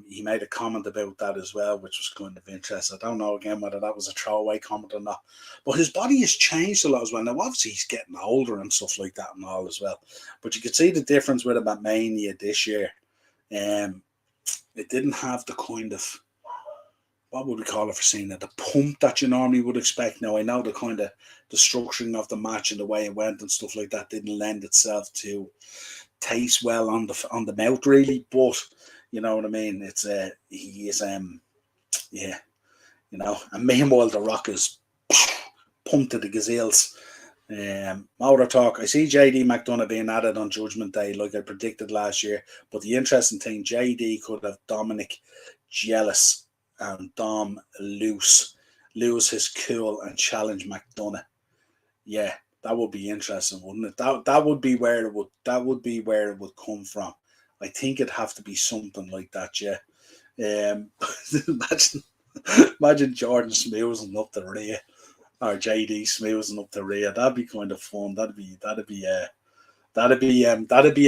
He made a comment about that as well, which was kind of interesting. I don't know again whether that was a throwaway comment or not, but his body has changed a lot as well. Now, obviously, he's getting older and stuff like that and all as well. But you could see the difference with him at Mania this year. It didn't have the kind of, what would we call it for seeing it, the pump that you normally would expect. Now, I know the kind of the structuring of the match and the way it went and stuff like that didn't lend itself to taste well on the mouth really, but you know what I mean. It's he is yeah, you know. And meanwhile, the Rock is pumped to the gazelles. Motor talk. I see JD McDonough being added on Judgment Day, like I predicted last year. But the interesting thing, JD could have Dominic jealous and Dom lose his cool and challenge McDonough. Yeah, that would be interesting, wouldn't it? That would be where it would come from. I think it'd have to be something like that. Yeah. Imagine, imagine Jordan smoozing up the rear, or JD smoozing up the rear. That'd be kind of fun. That'd be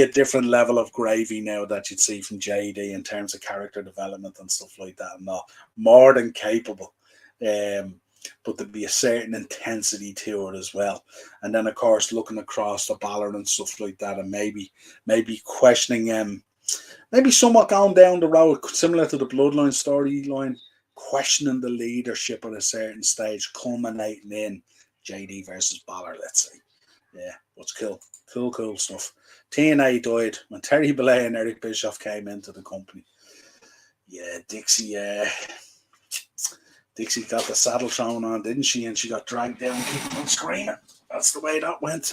a different level of gravy now that you'd see from JD in terms of character development and stuff like that. Not more than capable. But there'd be a certain intensity to it as well. And then, of course, looking across the Balor and stuff like that, and maybe questioning, maybe somewhat going down the road, similar to the Bloodline storyline, questioning the leadership at a certain stage, culminating in JD versus Balor, let's say. Yeah, what's cool. Cool stuff. TNA died when Terry Bollea and Eric Bischoff came into the company. Yeah, Dixie got the saddle thrown on, didn't she? And she got dragged down, keeping on screaming. That's the way that went.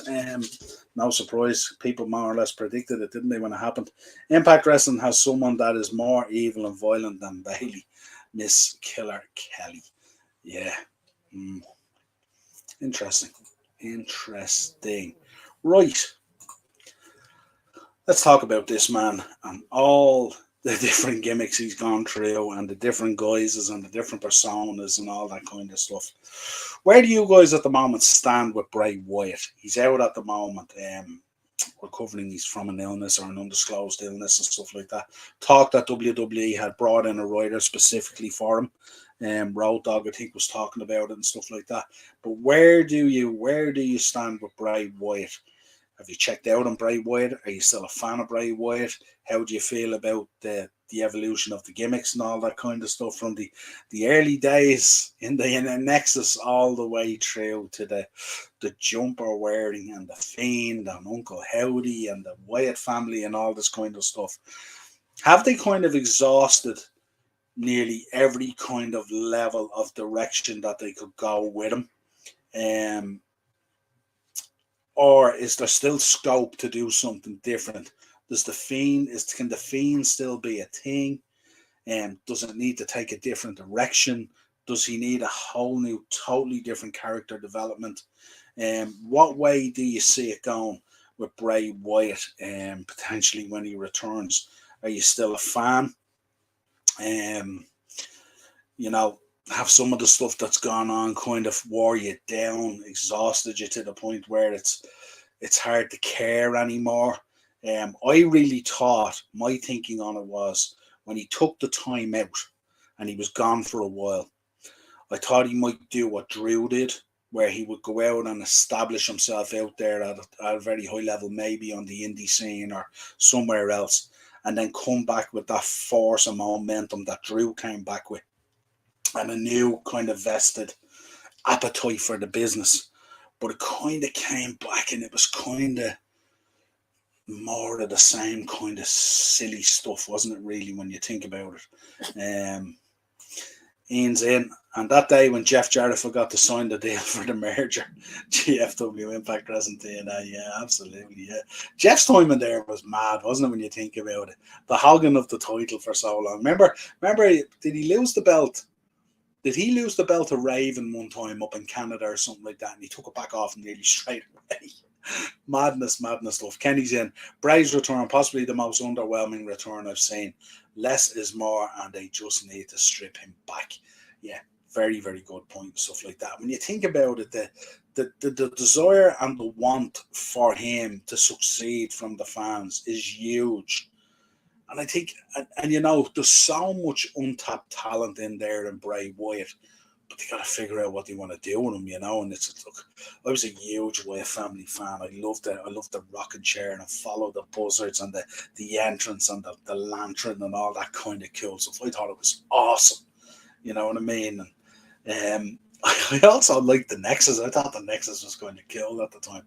No surprise. People more or less predicted it, didn't they, when it happened? Impact Wrestling has someone that is more evil and violent than Bayley. Miss Killer Kelly. Yeah. Interesting. Right. Let's talk about this man and all the different gimmicks he's gone through and the different guises and the different personas and all that kind of stuff. Where do you guys at the moment stand with Bray Wyatt? He's out at the moment, recovering. He's from an illness or an undisclosed illness and stuff like that. Talk that WWE had brought in a writer specifically for him. Road Dogg, I think, was talking about it and stuff like that. But where do you stand with Bray Wyatt? Have you checked out on Bray Wyatt? Are you still a fan of Bray Wyatt? How do you feel about the evolution of the gimmicks and all that kind of stuff from the early days in the Nexus all the way through to the jumper wearing and the Fiend and Uncle Howdy and the Wyatt family and all this kind of stuff? Have they kind of exhausted nearly every kind of level of direction that they could go with him? Or is there still scope to do something different? Can the Fiend still be a thing? Does it need to take a different direction? Does he need a whole new, totally different character development? What way do you see it going with Bray Wyatt potentially when he returns? Are you still a fan? Have some of the stuff that's gone on kind of wore you down, exhausted you to the point where it's hard to care anymore? I really thought, my thinking on it was, when he took the time out and he was gone for a while, I thought he might do what Drew did, where he would go out and establish himself out there at a very high level, maybe on the indie scene or somewhere else, and then come back with that force and momentum that Drew came back with, and a new kind of vested appetite for the business. But it kind of came back and it was kind of more of the same kind of silly stuff, wasn't it, really, when you think about it? Ian's in, and that day when Jeff Jarrett forgot to sign the deal for the merger, GFW Impact Wrestling TNA, yeah, absolutely, yeah. Jeff's time in there was mad, wasn't it, when you think about it? The hogging of the title for so long. Remember, did he lose the belt? Did he lose the belt to Raven one time up in Canada or something like that, and he took it back off nearly straight away? Madness stuff. Kenny's in. Bray's return, possibly the most underwhelming return I've seen. Less is more, and they just need to strip him back. Yeah, very, very good point. Stuff like that. When you think about it, the desire and the want for him to succeed from the fans is huge. And I think, and you know, there's so much untapped talent in there in Bray Wyatt, but they got to figure out what they want to do with him, you know. And it's look, I was a huge Wyatt family fan. I loved the rocking chair, and I followed the buzzards and the entrance and the lantern and all that kind of cool stuff. I thought it was awesome, you know what I mean? And I also liked the Nexus. I thought the Nexus was going to kill at the time.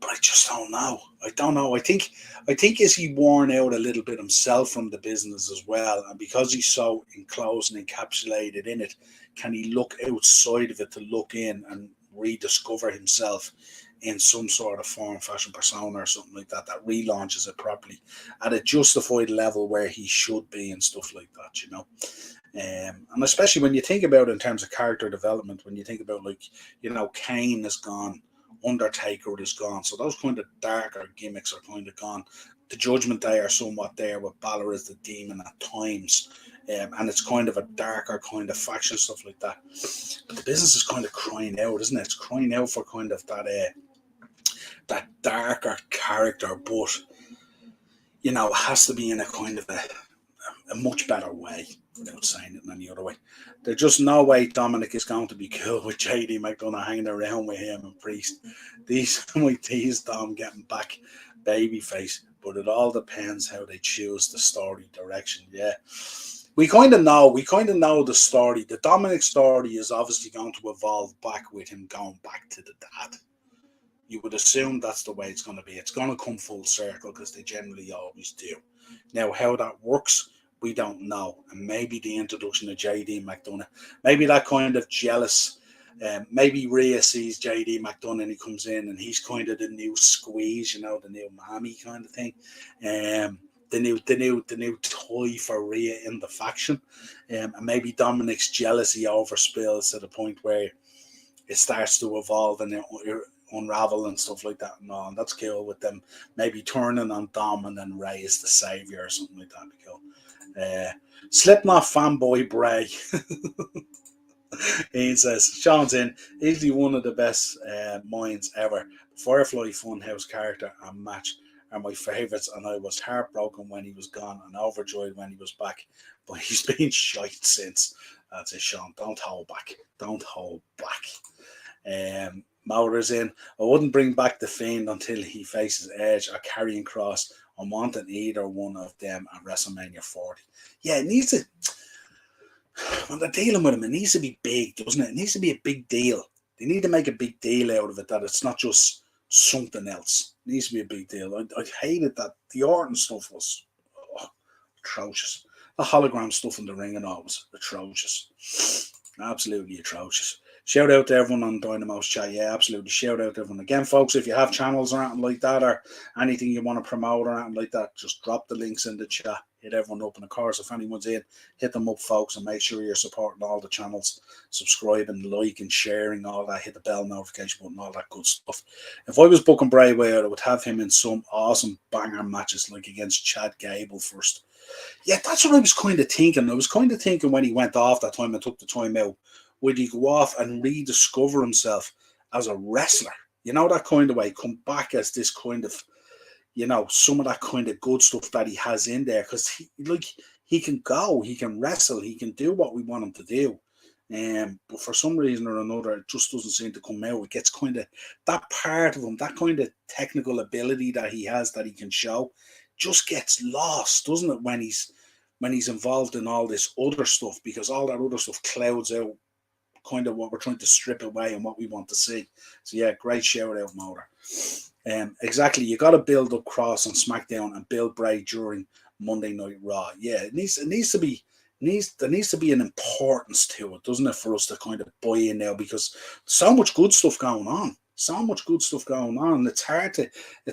But I just don't know. I don't know. I think is he worn out a little bit himself from the business as well, and because he's so enclosed and encapsulated in it, can he look outside of it to look in and rediscover himself in some sort of form, fashion, persona, or something like that that relaunches it properly at a justified level where he should be and stuff like that, you know. And especially when you think about it in terms of character development, when you think about, like, you know, Kane is gone, Undertaker is gone, so those kind of darker gimmicks are kind of gone. The Judgment Day are somewhat there with Balor as the demon at times, and it's kind of a darker kind of faction stuff like that. But the business is kind of crying out, isn't it? It's crying out for kind of that darker character, but you know, it has to be in a kind of a much better way, without saying it in any other way. There's just no way Dominic is going to be cool with JD McDonough hanging around with him and Priest. These might tease Dom getting back babyface, but it all depends how they choose the story direction. Yeah. We kind of know the story. The Dominic story is obviously going to evolve back with him going back to the dad. You would assume that's the way it's going to be. It's going to come full circle because they generally always do. Now, how that works, we don't know. And maybe the introduction of JD McDonough, maybe that kind of jealous, maybe Rhea sees JD McDonough and he comes in and he's kind of the new squeeze, you know, the new mommy kind of thing. The new toy for Rhea in the faction. And maybe Dominic's jealousy overspills to the point where it starts to evolve and unravel and stuff like that. No, and that's cool with them maybe turning on Dom and then Ray is the savior or something like that. Would be cool. Slipknot fanboy Bray. He says, Sean's in, easily one of the best minds ever. Firefly Funhouse character and match are my favourites, and I was heartbroken when he was gone and overjoyed when he was back. But he's been shite since. That's it, Sean. Don't hold back. Don't hold back. Mauder's in. I wouldn't bring back the Fiend until he faces Edge or Karrion Kross. I'm wanting either one of them at WrestleMania 40. Yeah, it needs to. When they're dealing with him, it needs to be big, doesn't it? It needs to be a big deal. They need to make a big deal out of it, that it's not just something else. It needs to be a big deal. I hated that the Orton stuff was atrocious. The hologram stuff in the ring and all was atrocious. Absolutely atrocious. Shout out to everyone on Dynamo's chat. Yeah, absolutely. Shout out to everyone. Again, folks, if you have channels or anything like that, or anything you want to promote or anything like that, just drop the links in the chat. Hit everyone up. And of course, if anyone's in, hit them up, folks, and make sure you're supporting all the channels, subscribing, liking, sharing, all that. Hit the bell notification button, all that good stuff. If I was booking Bray Wyatt, I would have him in some awesome banger matches, like against Chad Gable first. Yeah, that's what I was kind of thinking. I was kind of thinking when he went off that time and took the time out, would he go off and rediscover himself as a wrestler? You know, that kind of way, come back as this kind of, you know, some of that kind of good stuff that he has in there, because he can go, he can wrestle, he can do what we want him to do. But for some reason or another, it just doesn't seem to come out. It gets kind of that part of him, that kind of technical ability that he has that he can show, just gets lost, doesn't it? When he's involved in all this other stuff, because all that other stuff clouds out kind of what we're trying to strip away and what we want to see. So yeah, great shout out, Motor. Exactly, you got to build up Cross on SmackDown and build Bray during Monday Night Raw. Yeah, there needs to be an importance to it, doesn't it, for us to kind of buy in now, because so much good stuff going on. It's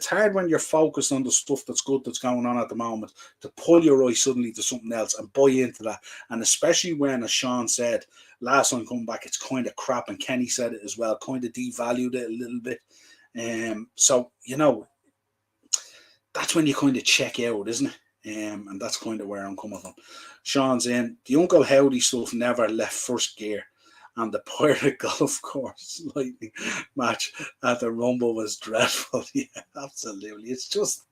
hard when you're focused on the stuff that's good that's going on at the moment to pull your eye suddenly to something else and buy into that. And especially when, as Sean said last time coming back, it's kind of crap, and Kenny said it as well, kind of devalued it a little bit. So, you know, that's when you kind of check out, isn't it? And that's kind of where I'm coming from. Sean's in. The Uncle Howdy stuff never left first gear. And the Pirate Golf Course Lightning match at the Rumble was dreadful. Yeah, absolutely. It's just,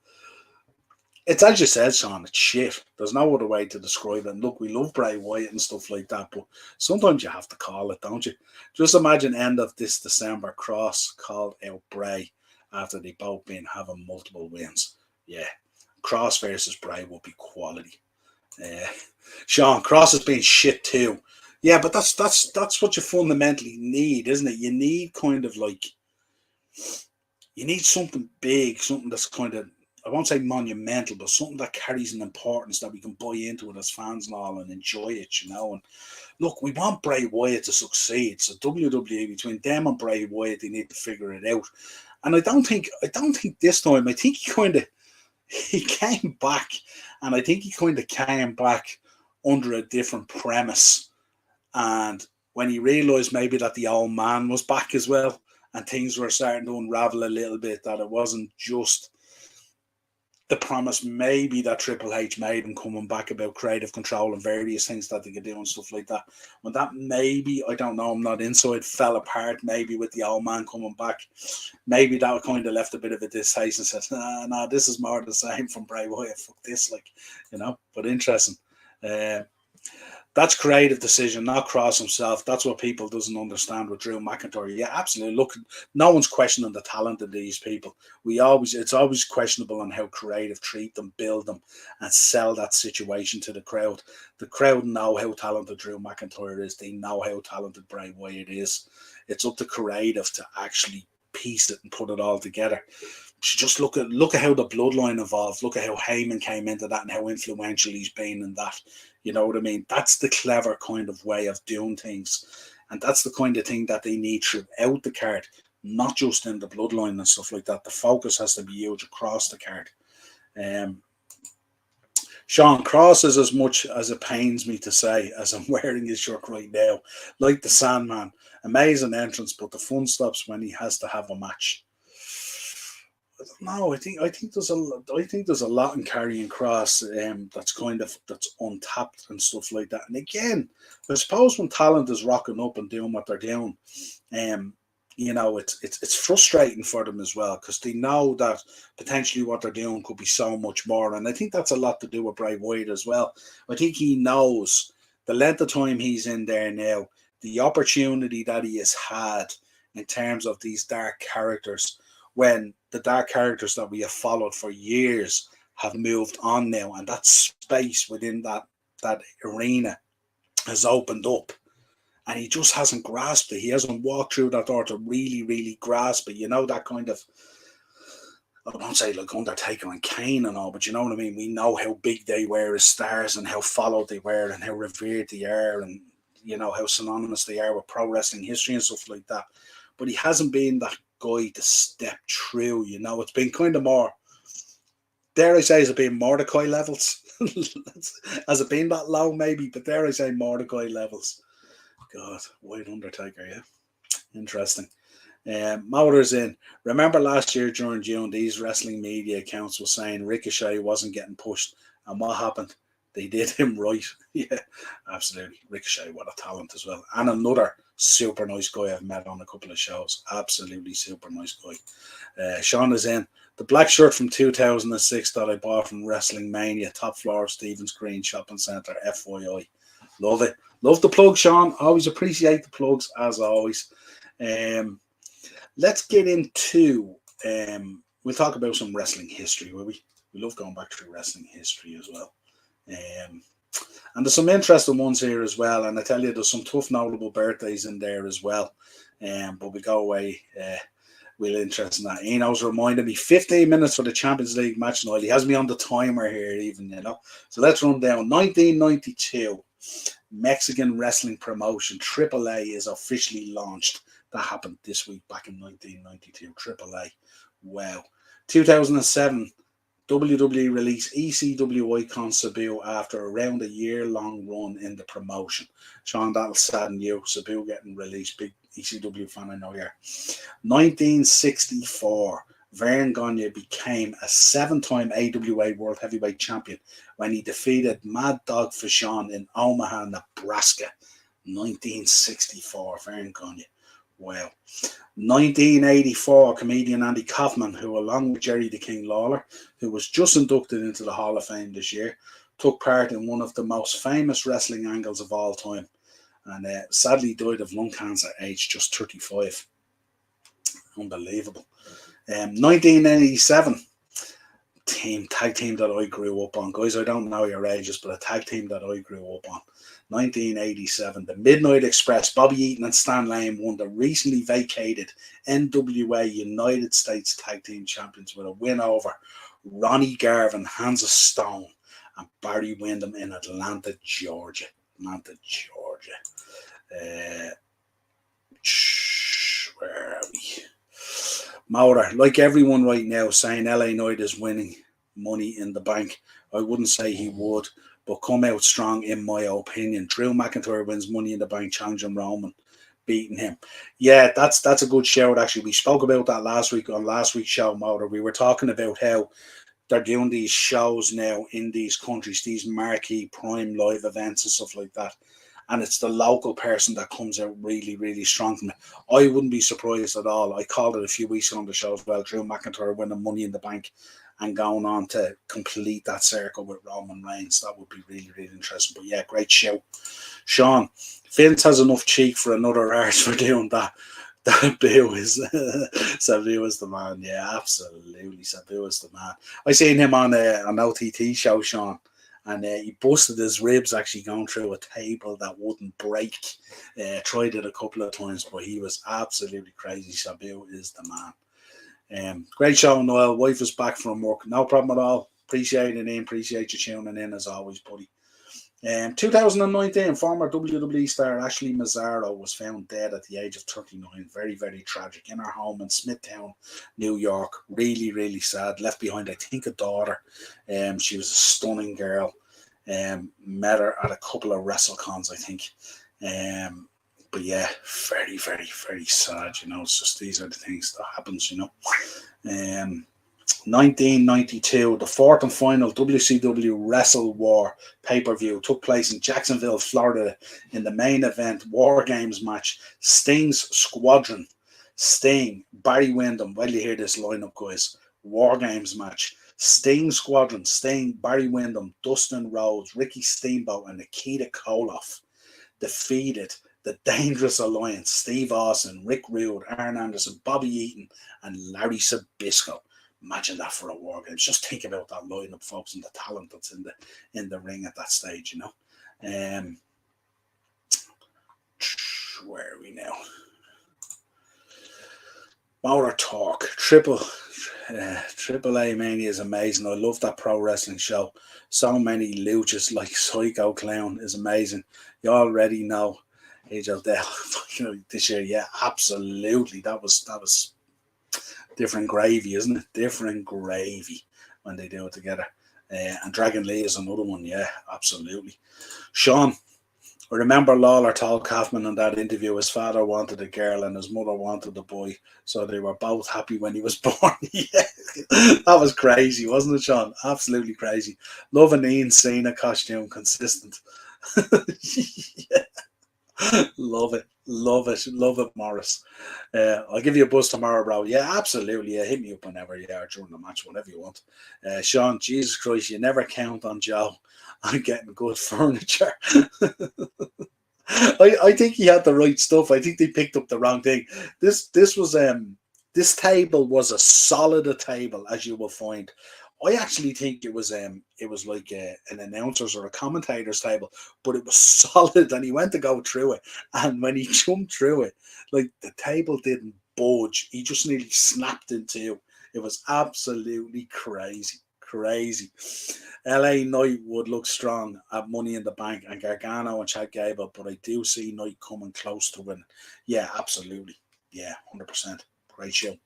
It's as you said, Sean, it's shit. There's no other way to describe it. And look, we love Bray Wyatt and stuff like that, but sometimes you have to call it, don't you? Just imagine end of this December, Cross called out Bray after they both been having multiple wins. Yeah, Cross versus Bray would be quality. Uh, Sean, Cross has been shit too. Yeah, but that's what you fundamentally need, isn't it? You need kind of like you need something big, something that's kind of, I won't say monumental, but something that carries an importance that we can buy into it as fans and all and enjoy it, you know. And look, we want Bray Wyatt to succeed. So WWE, between them and Bray Wyatt, they need to figure it out. And I don't think this time, I think he came back, and I think he kind of came back under a different premise. And when he realised maybe that the old man was back as well, and things were starting to unravel a little bit, that it wasn't just the promise maybe that Triple H made him coming back about creative control and various things that they could do and stuff like that. When that maybe, I don't know, I'm not inside, fell apart maybe with the old man coming back, maybe that kind of left a bit of a distaste and said, nah, this is more the same from Bray Wyatt. Fuck this, like, you know, but interesting. Uh, that's creative decision, not Cross himself. That's what people doesn't understand with Drew McIntyre. Yeah, absolutely. Look, no one's questioning the talent of these people. It's always questionable on how creative treat them, build them, and sell that situation to the crowd. The crowd know how talented Drew McIntyre is. They know how talented Bray Wyatt is. It's up to creative to actually piece it and put it all together. Just look at how the bloodline evolved. Look at how Heyman came into that and how influential he's been in that. You know what I mean? That's the clever kind of way of doing things. And that's the kind of thing that they need throughout the card, not just in the bloodline and stuff like that. The focus has to be huge across the card. Um, Sean, Cross is as much as it pains me to say as I'm wearing his shirt right now. Like the Sandman. Amazing entrance, but the fun stops when he has to have a match. No, I think there's a lot in carrying Cross that's untapped and stuff like that. And again, I suppose when talent is rocking up and doing what they're doing, um, it's frustrating for them as well because they know that potentially what they're doing could be so much more. And I think that's a lot to do with Bray Wyatt as well. I think he knows the length of time he's in there now, the opportunity that he has had in terms of these dark characters when the dark characters that we have followed for years have moved on now, and that space within that arena has opened up, and he just hasn't grasped it. He hasn't walked through that door to really, really grasp it. You know, that kind of, I won't say like Undertaker and Kane and all, but you know what I mean? We know how big they were as stars and how followed they were and how revered they are and, you know, how synonymous they are with pro wrestling history and stuff like that. But he hasn't been that guy to step through, you know. It's been kind of more, dare I say, has it been Mordecai levels? Has it been that low, maybe? But dare I say Mordecai levels? God, White Undertaker, yeah. Interesting. Motors in. Remember last year during June, these wrestling media accounts were saying Ricochet wasn't getting pushed. And what happened? They did him right. Yeah, absolutely. Ricochet, what a talent as well. And another super nice guy I've met on a couple of shows. Absolutely super nice guy. Sean is in. The black shirt from 2006 that I bought from Wrestling Mania, top floor of Stevens Green Shopping Centre, FYI. Love it. Love the plug, Sean. Always appreciate the plugs, as always. Let's get into, we'll talk about some wrestling history, will we? We love going back through wrestling history as well. And there's some interesting ones here as well. And I tell you, there's some tough, notable birthdays in there as well. But we go away. We'll interest in that. Eno's reminding me 15 minutes for the Champions League match, Niall. He has me on the timer here, even, you know. So let's run down. 1992, Mexican wrestling promotion AAA is officially launched. That happened this week back in 1992. AAA. Wow. 2007. WWE released ECW Icon Sabu after around a year-long run in the promotion. Sean, that'll sadden you. Sabu getting released. Big ECW fan, I know you are. 1964, Vern Gagne became a 7-time AWA World Heavyweight Champion when he defeated Mad Dog Vachon in Omaha, Nebraska. 1964, Vern Gagne. Wow. 1984, comedian Andy Kaufman, who along with Jerry the King Lawler, who was just inducted into the Hall of Fame this year, took part in one of the most famous wrestling angles of all time, and sadly died of lung cancer at age just 35. Unbelievable. 1987, tag team that I grew up on. Guys, I don't know your ages, but a tag team that I grew up on. 1987, the Midnight Express, Bobby Eaton and Stan Lane won the recently vacated NWA United States Tag Team Champions with a win over Ronnie Garvin, Hansa Stone, and Barry Windham in Atlanta, Georgia. Where are we? Maurer, like everyone right now, saying LA Knight is winning Money in the Bank. I wouldn't say he would, but come out strong in my opinion. Drew McIntyre wins Money in the Bank, challenging Roman, beating him. Yeah, that's a good shout, actually. We spoke about that last week on last week's show, Maurer. We were talking about how they're doing these shows now in these countries, these marquee prime live events and stuff like that. And it's the local person that comes out really, really strong from it. I wouldn't be surprised at all. I called it a few weeks on the show as well. Drew McIntyre winning Money in the Bank and going on to complete that circle with Roman Reigns. That would be really, really interesting. But yeah, great show. Sean, Vince has enough cheek for another arse for doing that. Sabu is the man. Yeah, absolutely. Sabu is the man. I seen him on an OTT show, Sean. And he busted his ribs actually going through a table that wouldn't break. Tried it a couple of times, but he was absolutely crazy. Sabu is the man. Great show, Niall. Wife is back from work. No problem at all. Appreciate it, Ian. Appreciate you tuning in as always, buddy. 2019, former WWE star Ashley Mazzaro was found dead at the age of 39. Very, very tragic. In her home in Smithtown, New York. Really, really sad. Left behind, I think, a daughter. She was a stunning girl. Met her at a couple of WrestleCons, I think. But yeah, very, very, very sad. You know, it's just these are the things that happens. You know. 1992, the fourth and final WCW Wrestle War pay-per-view took place in Jacksonville, Florida, in the main event War Games match. Sting's Squadron, Sting, Barry Windham. Well, you hear this lineup, guys. War Games match. Sting Squadron, Sting, Barry Windham, Dustin Rhodes, Ricky Steamboat, and Nikita Koloff defeated the Dangerous Alliance, Steve Austin, Rick Rude, Arn Anderson, Bobby Eaton, and Larry Zbyszko. Imagine that for a War Games. Just think about that lineup, folks, and the talent that's in the ring at that stage, you know. Where are we now? Motor Talk. Triple A Mania is amazing. I love that pro wrestling show. So many luchas like Psycho Clown is amazing. You already know Age of Death this year. Yeah, absolutely. That was different gravy, isn't it? Different gravy when they do it together. And Dragon Lee is another one. Yeah, absolutely. Sean, I remember Lawler told Kaufman in that interview his father wanted a girl and his mother wanted a boy. So they were both happy when he was born. Yeah, that was crazy, wasn't it, Sean? Absolutely crazy. Loving Ian Cena costume, consistent. Yeah. Love it, Morris. I'll give you a buzz tomorrow, bro. Yeah, absolutely. Yeah, hit me up whenever you are during the match, whatever you want. Sean, Jesus Christ, you never count on Joe on getting good furniture. I think he had the right stuff. I think they picked up the wrong thing. This table was as solid a table as you will find. I actually think it was like an announcer's or a commentator's table, but it was solid. And he went to go through it, and when he jumped through it, like the table didn't budge. He just nearly snapped in two. It was absolutely crazy. LA Knight would look strong at Money in the Bank, and Gargano and Chad Gable, but I do see Knight coming close to winning. Yeah, absolutely. Yeah, 100%. Great show.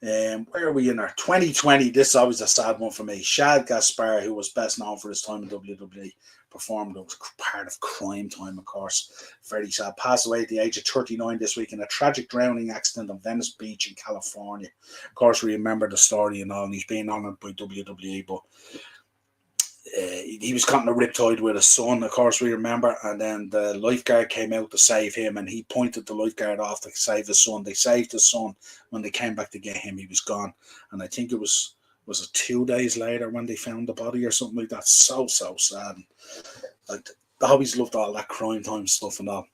Where are we in our 2020? This is always a sad one for me. Shad Gaspar, who was best known for his time in WWE, performed as part of Crime Time, of course. Very sad. Passed away at the age of 39 this week in a tragic drowning accident on Venice Beach in California. Of course, we remember the story and all, and he's being honoured by WWE, but he was caught in a riptide with his son, of course, we remember, and then the lifeguard came out to save him, and he pointed the lifeguard off to save his son. They saved his son. When they came back to get him, he was gone, and I think it was it 2 days later when they found the body or something like that. So sad. Like, I always loved all that crime time stuff and all.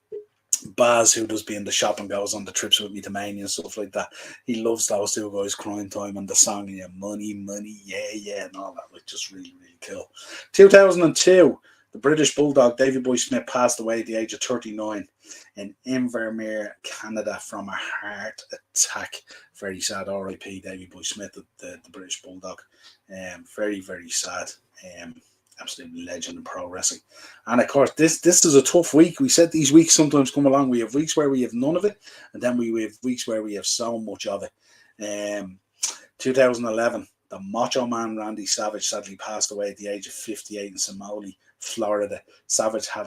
Baz, who does be in the shop and goes on the trips with me to Mania and stuff like that, he loves those two guys, crime time, and the song, yeah, money, yeah, and all that. Like, just really cool. 2002, the British Bulldog Davy Boy Smith passed away at the age of 39 in Invermere, Canada, from a heart attack. Very sad. R.I.P. Davy Boy Smith, the British Bulldog. Very sad. Absolute legend in pro wrestling. And of course, this is a tough week. We said these weeks sometimes come along. We have weeks where we have none of it, and then we have weeks where we have so much of it. 2011, the Macho Man Randy Savage sadly passed away at the age of 58 in Somali, Florida. Savage had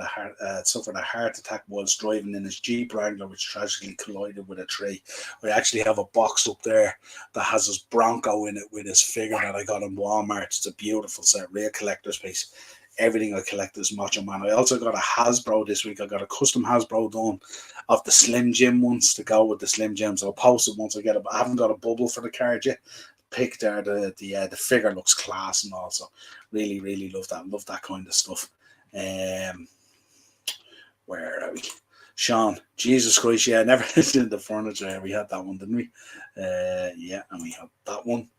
suffered a heart attack whilst driving in his Jeep Wrangler, which tragically collided with a tree. We actually have a box up there that has his Bronco in it with his figure that I got in Walmart. It's a beautiful set, real collector's piece. Everything I collect is Macho Man. I also got a Hasbro this week. I got a custom Hasbro done of the Slim Jim ones to go with the Slim Jims. I'll post it once I get it. I haven't got a bubble for the card yet. Pick there, the figure looks class and also really love that kind of stuff. Where are we? Sean, Jesus Christ, yeah, never in the furniture. We had that one, didn't we? Yeah, and we had that one.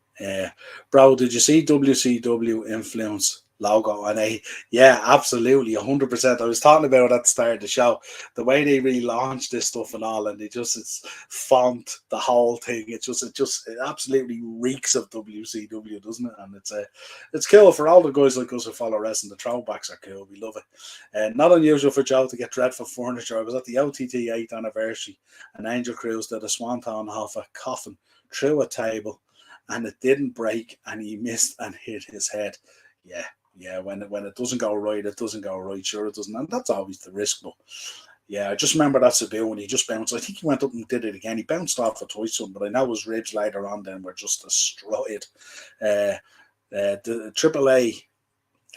Bro, did you see WCW influence logo? And yeah, absolutely, 100%. I was talking about it at the start of the show, the way they relaunched this stuff and all, and it's font, the whole thing. It absolutely reeks of WCW, doesn't it? And it's cool for all the guys like us who follow wrestling. The throwbacks are cool. We love it. Not unusual for Joe to get dreadful furniture. I was at the OTT 8th anniversary, and Angel Cruz did a swanton off a coffin through a table, and it didn't break, and he missed and hit his head. Yeah, when it doesn't go right, it doesn't go right. Sure, it doesn't, and that's always the risk. But yeah, I just remember that Sabu when he just bounced. I think he went up and did it again. He bounced off it twice, but I know his ribs later on then were just destroyed. The AAA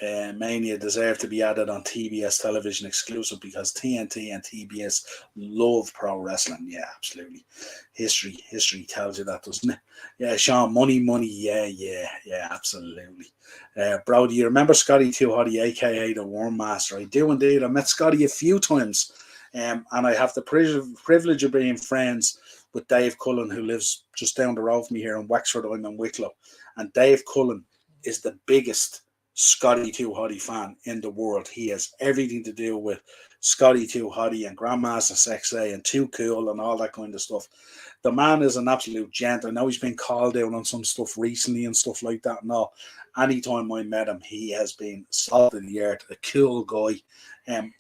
Mania deserved to be added on TBS television exclusive because TNT and TBS love pro wrestling. Yeah, absolutely. History tells you that, doesn't it? Yeah, Sean, money, yeah, absolutely. Bro, do you remember Scotty Too Hotty, aka the Worm Master? I do indeed. I met Scotty a few times, and I have the privilege of being friends with Dave Cullen, who lives just down the road from me here in Wexford. I'm in Wicklow, and Dave Cullen is the biggest Scotty Too Hotty fan in the world. He has everything to do with Scotty Too Hotty and Grandmaster Sexay and Too Cool and all that kind of stuff. The man is an absolute gent. I know he's been called out on some stuff recently and stuff like that and all. Anytime I met him, he has been salt of the earth, a cool guy,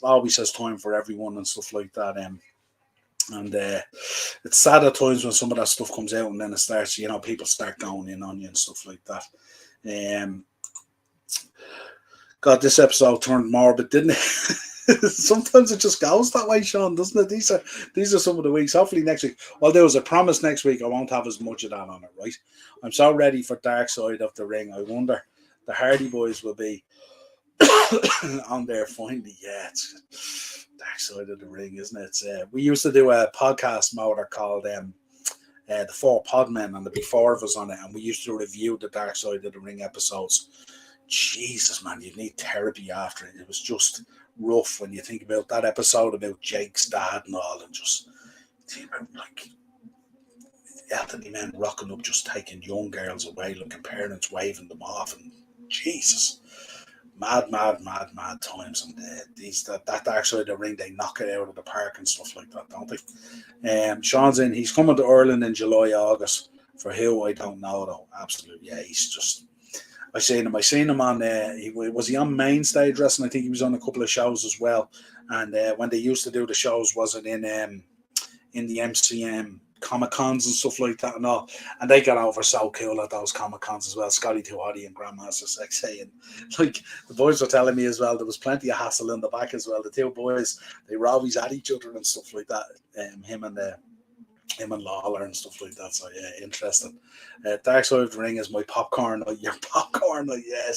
always has time for everyone and stuff like that. And it's sad at times when some of that stuff comes out and then it starts, people start going in on you and stuff like that. God, this episode turned morbid, didn't it? Sometimes it just goes that way, Sean, doesn't it? These are some of the weeks. Hopefully next week. Well, there was a promise next week I won't have as much of that on it, right? I'm so ready for Dark Side of the Ring. I wonder the Hardy Boys will be on there finally. Yeah, it's Dark Side of the Ring, isn't it? We used to do a podcast motor called the Four Podmen, and there'd be four of us on it, and we used to review the Dark Side of the Ring episodes. Jesus, man, you need therapy after it. It was just rough when you think about that episode about Jake's dad and all, and just think about like elderly men rocking up, just taking young girls away, looking parents waving them off, and Jesus, mad times. And that Dark Side of the Ring, they knock it out of the park and stuff like that, don't they? Sean's in. He's coming to Ireland in July, August. For who I don't know though. Absolutely, yeah, he's just. I seen him on. Was he on Main Stage Wrestling? I think he was on a couple of shows as well. And when they used to do the shows, was it in the MCM Comic Cons and stuff like that and all? And they got over so cool at those Comic Cons as well. Scotty Too Hotty and Grandmaster Sexay, and like the boys were telling me as well, there was plenty of hassle in the back as well. The two boys, they were always at each other and stuff like that. Him and Lawler and stuff like that. So yeah, interesting. Dark Side of the Ring is my popcorn night. Your popcorn night, yeah.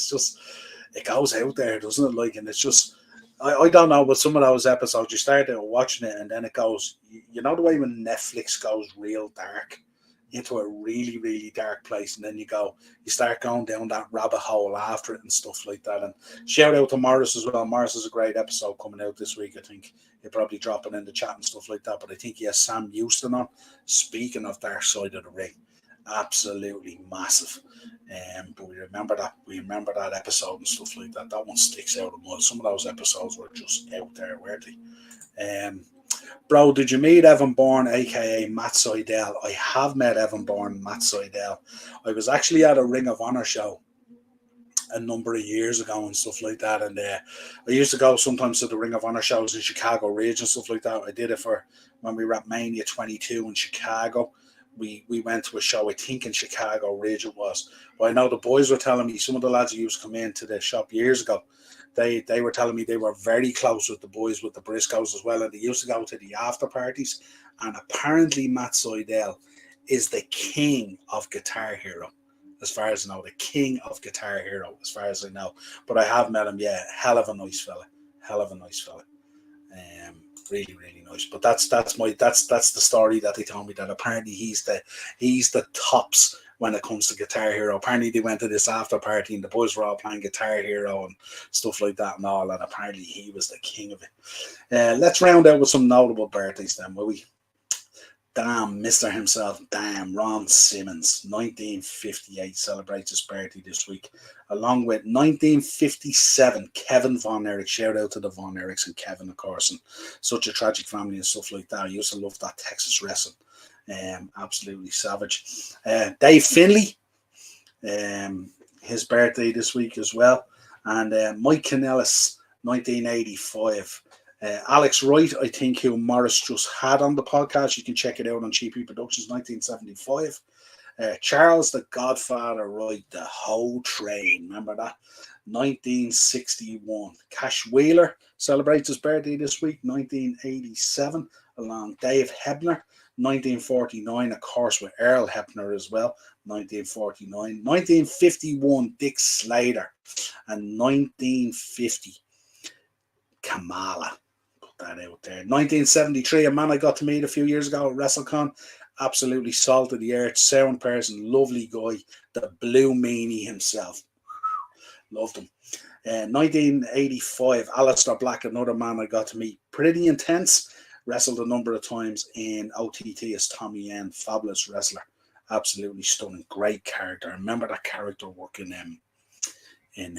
it goes out there, doesn't it? Like, and it's just, I don't know, but some of those episodes, you start out watching it and then it goes, you know, the way when Netflix goes real dark into a really, really dark place, and then you start going down that rabbit hole after it and stuff like that. And shout out to Morris as well. Morris is a great episode coming out this week. I think he'll probably drop it in the chat and stuff like that. But I think he has Sam Houston on. Speaking of Dark Side of the Ring, absolutely massive. But we remember that episode and stuff like that. That one sticks out a lot. Some of those episodes were just out there, weren't they? Bro, did you meet Evan Bourne, aka Matt Sydal? I have met Evan Bourne, Matt Sydal. I was actually at a Ring of Honor show a number of years ago and stuff like that. And I used to go sometimes to the Ring of Honor shows in Chicago Ridge and stuff like that. I did it for when we were at Mania 22 in Chicago. We went to a show, I think in Chicago Ridge it was. But I know the boys were telling me, some of the lads who used to come into the shop years ago, they were telling me they were very close with the boys, with the Briscoes as well, and they used to go to the after parties. And apparently Matt Sydal is the king of Guitar Hero, as far as I know, the king of Guitar Hero, as far as I know. But I have met him, yeah, hell of a nice fella. Really, really nice. But that's the story that they told me, that apparently he's the tops when it comes to Guitar Hero. Apparently they went to this after party and the boys were all playing Guitar Hero and stuff like that and all, and apparently he was the king of it. Let's round out with some notable birthdays then, will we? Damn, Mr. himself, damn, Ron Simmons, 1958, celebrates his birthday this week, along with 1957, Kevin Von Erich. Shout out to the Von Erichs and Kevin, of course, and such a tragic family and stuff like that. I used to love that Texas wrestling. Absolutely savage. Dave Finlay, his birthday this week as well, and Mike Kanellis, 1985. Alex Wright, I think, who Morris just had on the podcast. You can check it out on GP Productions, 1975. Charles the Godfather Wright, the whole train. Remember that? 1961. Cash Wheeler celebrates his birthday this week, 1987, along Dave Hebner. 1949, of course, with Earl Hebner as well, 1949. 1951, Dick Slater. And 1950, Kamala. Put that out there. 1973, a man I got to meet a few years ago at WrestleCon. Absolutely salt of the earth, sound person, lovely guy, the Blue Meanie himself. Loved him. 1985, Aleister Black, another man I got to meet. Pretty intense. Wrestled a number of times in OTT as Tommy N. Fabulous wrestler. Absolutely stunning. Great character. I remember that character working in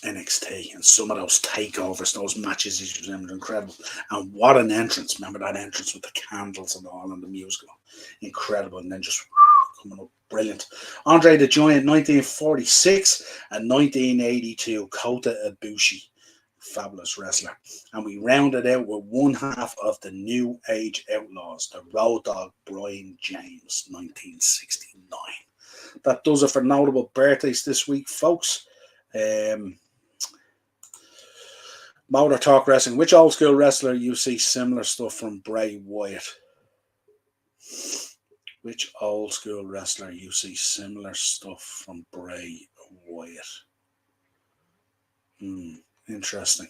NXT, and some of those takeovers, those matches, he was incredible. And what an entrance. Remember that entrance with the candles and all and the music. Incredible. And then just coming up. Brilliant. Andre the Giant, 1946 and 1982. Kota Ibushi. Fabulous wrestler. And we rounded out with one half of the New Age Outlaws, the Road Dogg Brian James, 1969. That does it for notable birthdays this week, folks. Motor Talk Wrestling. Which old school wrestler you see similar stuff from Bray Wyatt? Which old school wrestler you see similar stuff from Bray Wyatt? Interesting.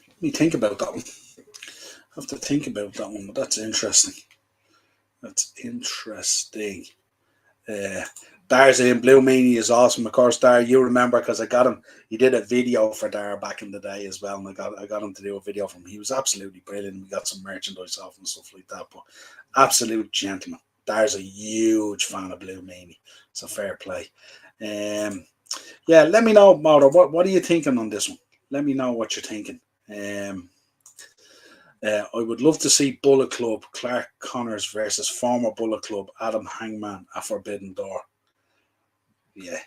Let me think about that one. I have to think about that one, but that's interesting. Dar's in Blue Meanie is awesome. Of course, Dar, you remember because I got him. He did a video for Dar back in the day as well, and I got him to do a video for him. He was absolutely brilliant. We got some merchandise off and stuff like that. But absolute gentleman. Dar's a huge fan of Blue Meanie, so fair play. Yeah, let me know, Motor. What are you thinking on this one? Let me know what you're thinking. I would love to see Bullet Club, Clark Connors versus former Bullet Club, Adam Hangman at Forbidden Door. Yeah,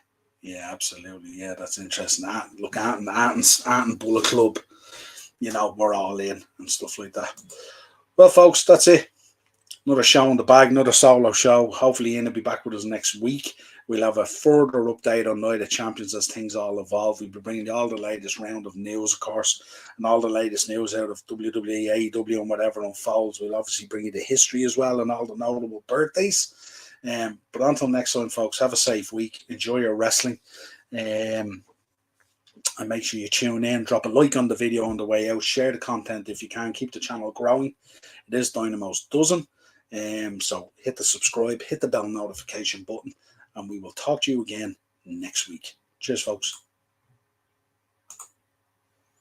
absolutely. Yeah, that's interesting. Look, Ant and Bullet Club, we're all in and stuff like that. Well, folks, that's it. Another show in the bag, another solo show. Hopefully Ian will be back with us next week. We'll have a further update on Night of Champions as things all evolve. We'll be bringing you all the latest round of news, of course, and all the latest news out of WWE, AEW, and whatever unfolds. We'll obviously bring you the history as well and all the notable birthdays. But until next time, folks, have a safe week. Enjoy your wrestling. And make sure you tune in. Drop a like on the video on the way out. Share the content if you can. Keep the channel growing. It is Dynamo's dozen. So hit the subscribe, hit the bell notification button, and we will talk to you again next week. Cheers, folks.